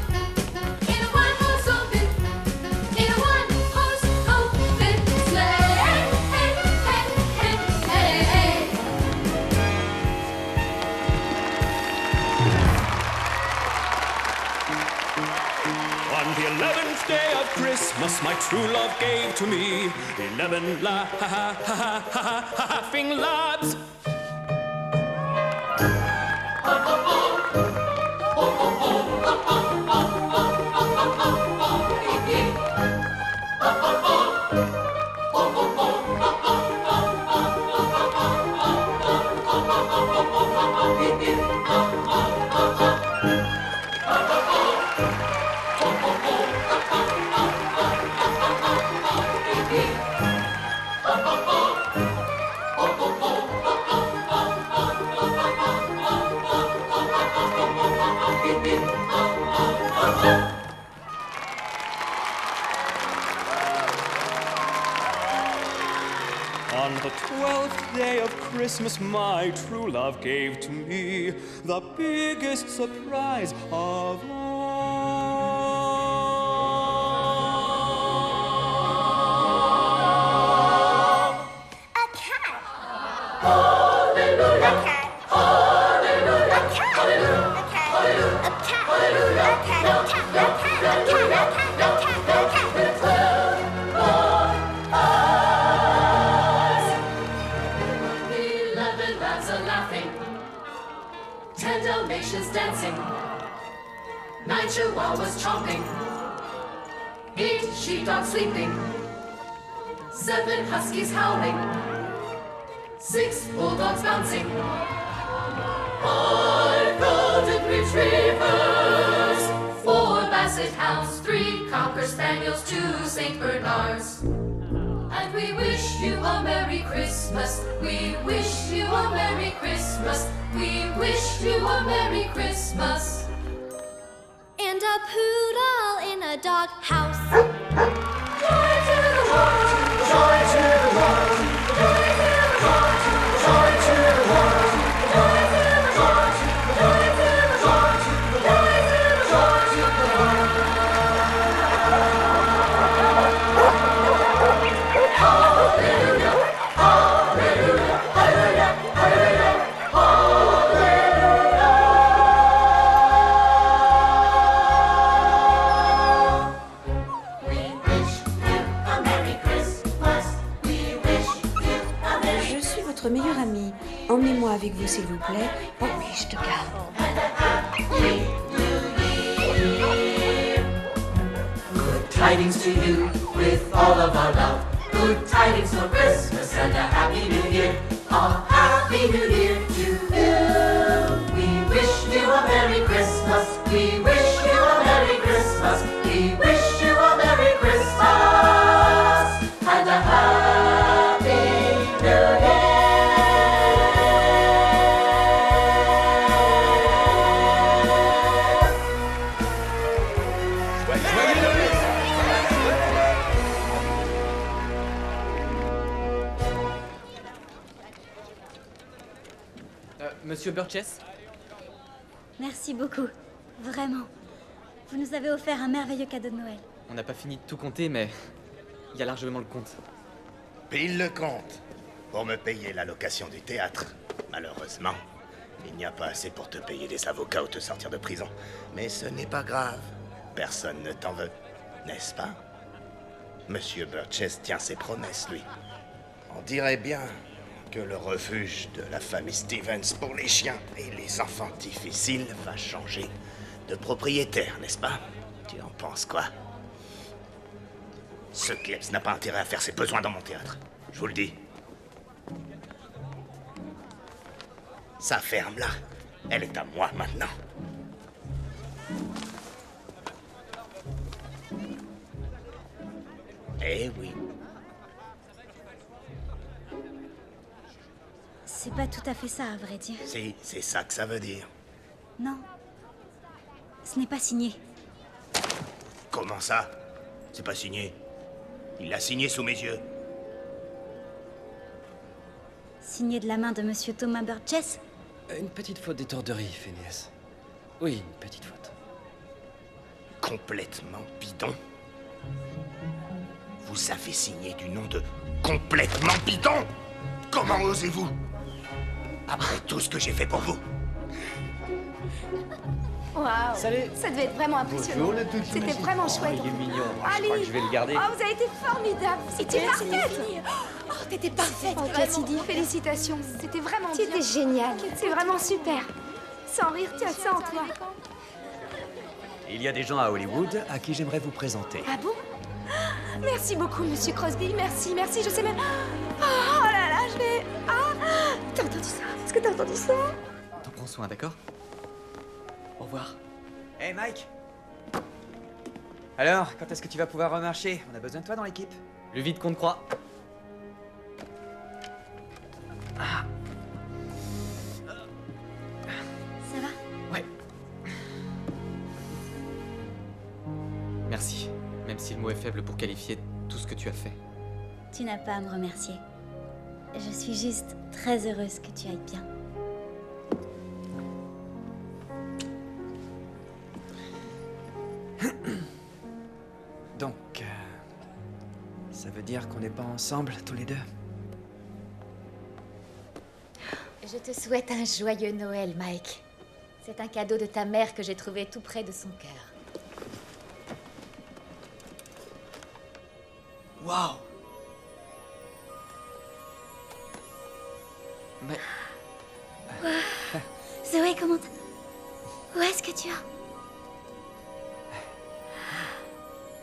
in a one-horse open, in a one-horse open sleigh. Hey, hey, hey, hey, hey. On the 11th day of Christmas, my true love gave to me 11 laughing lads. 12th day of Christmas, my true love gave to me the biggest surprise of all. A cat. Hallelujah. A cat. Hallelujah. A cat. Hallelujah. A cat. Hallelujah. A cat. Hallelujah. A cat. A cat. A cat. A cat. A cat. A cat. A cat. 11 lads are laughing, 10 Dalmatians dancing, 9 Chihuahuas chomping, 8 sheepdogs sleeping, 7 Huskies howling, 6 Bulldogs bouncing, 5 Golden Retrievers, 4 Basset Hounds, 3 Cocker Spaniels, 2 St. Bernards. And we wish you a Merry Christmas. We wish you a Merry Christmas. We wish you a Merry Christmas. And a poodle in a dog house. Joy to the world. Joy to the world. Joy to the world. Joy to the world. Joy to the world. Joy to the world. Joy to the world. Hallelujah. Hallelujah. Hallelujah. Hallelujah. Hallelujah. We wish you a Merry Christmas. We wish you a Merry Je suis votre meilleure amie. Emmenez-moi avec vous, s'il vous plaît. Oh oui, je te garde. Good tidings to you with all of our love. Good tidings for Christmas and a Happy New Year. A Happy New Year to you. We wish you a Merry Christmas. We wish you a Merry Christmas. We wish you a Merry Christmas and a Happy New Year. Monsieur Burgess? Merci beaucoup. Vraiment. Vous nous avez offert un merveilleux cadeau de Noël. On n'a pas fini de tout compter, mais il y a largement le compte. Pile le compte pour me payer la location du théâtre. Malheureusement, il n'y a pas assez pour te payer des avocats ou te sortir de prison. Mais ce n'est pas grave. Personne ne t'en veut, n'est-ce pas? Monsieur Burgess tient ses promesses, lui. On dirait bien que le refuge de la famille Stevens pour les chiens et les enfants difficiles va changer de propriétaire, n'est-ce pas? Tu en penses quoi? Ce Klebs n'a pas intérêt à faire ses besoins dans mon théâtre. Je vous le dis. Sa ferme, là, elle est à moi maintenant. Eh oui. C'est pas tout à fait ça, à vrai dire. Si, c'est ça que ça veut dire. Non. Ce n'est pas signé. Comment ça? C'est pas signé. Il l'a signé sous mes yeux. Signé de la main de Monsieur Thomas Burgess? Une petite faute d'étourderie, Phineas. Oui, une petite faute. Complètement bidon. Vous avez signé du nom de complètement bidon? Comment osez-vous? Après tout ce que j'ai fait pour vous. Waouh! Salut. Ça devait être vraiment impressionnant. Bonjour, le petit C'était Magic. vraiment chouette. Il est mignon. Ali, Je crois que je vais le garder. Oh, vous avez été formidable. C'était parfaite. Oh, t'étais parfaite. Oh, Cassidy, félicitations. C'était vraiment bien. C'était génial. C'est vraiment super. Sans rire, tu as ça en toi. Il y a des gens à Hollywood à qui j'aimerais vous présenter. Ah bon? Merci beaucoup, Monsieur Crosby. Merci, merci. Je sais même. Oh là là, je vais. Ah! T'as entendu ça? Est-ce que t'as entendu ça? T'en prends soin, d'accord? Au revoir. Hey Mike! Alors, quand est-ce que tu vas pouvoir remarcher? On a besoin de toi dans l'équipe. Le vide qu'on te croit. Ça va? Ouais. Merci. Même si le mot est faible pour qualifier tout ce que tu as fait. Tu n'as pas à me remercier. Je suis juste très heureuse que tu ailles bien. Donc, ça veut dire qu'on n'est pas ensemble tous les deux? Je te souhaite un joyeux Noël, Mike. C'est un cadeau de ta mère que j'ai trouvé tout près de son cœur. Waouh! Mais... Zoé, comment où est-ce que tu as...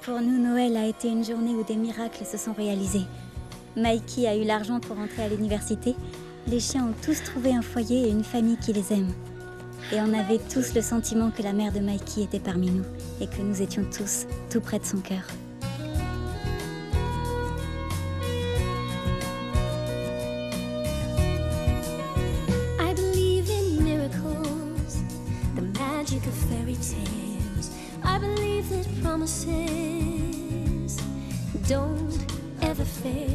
Pour nous, Noël a été une journée où des miracles se sont réalisés. Mikey a eu l'argent pour entrer à l'université. Les chiens ont tous trouvé un foyer et une famille qui les aime. Et on avait tous le sentiment que la mère de Mikey était parmi nous et que nous étions tous tout près de son cœur. I believe in miracles, the magic of fairy tales. I believe that promises don't ever fail.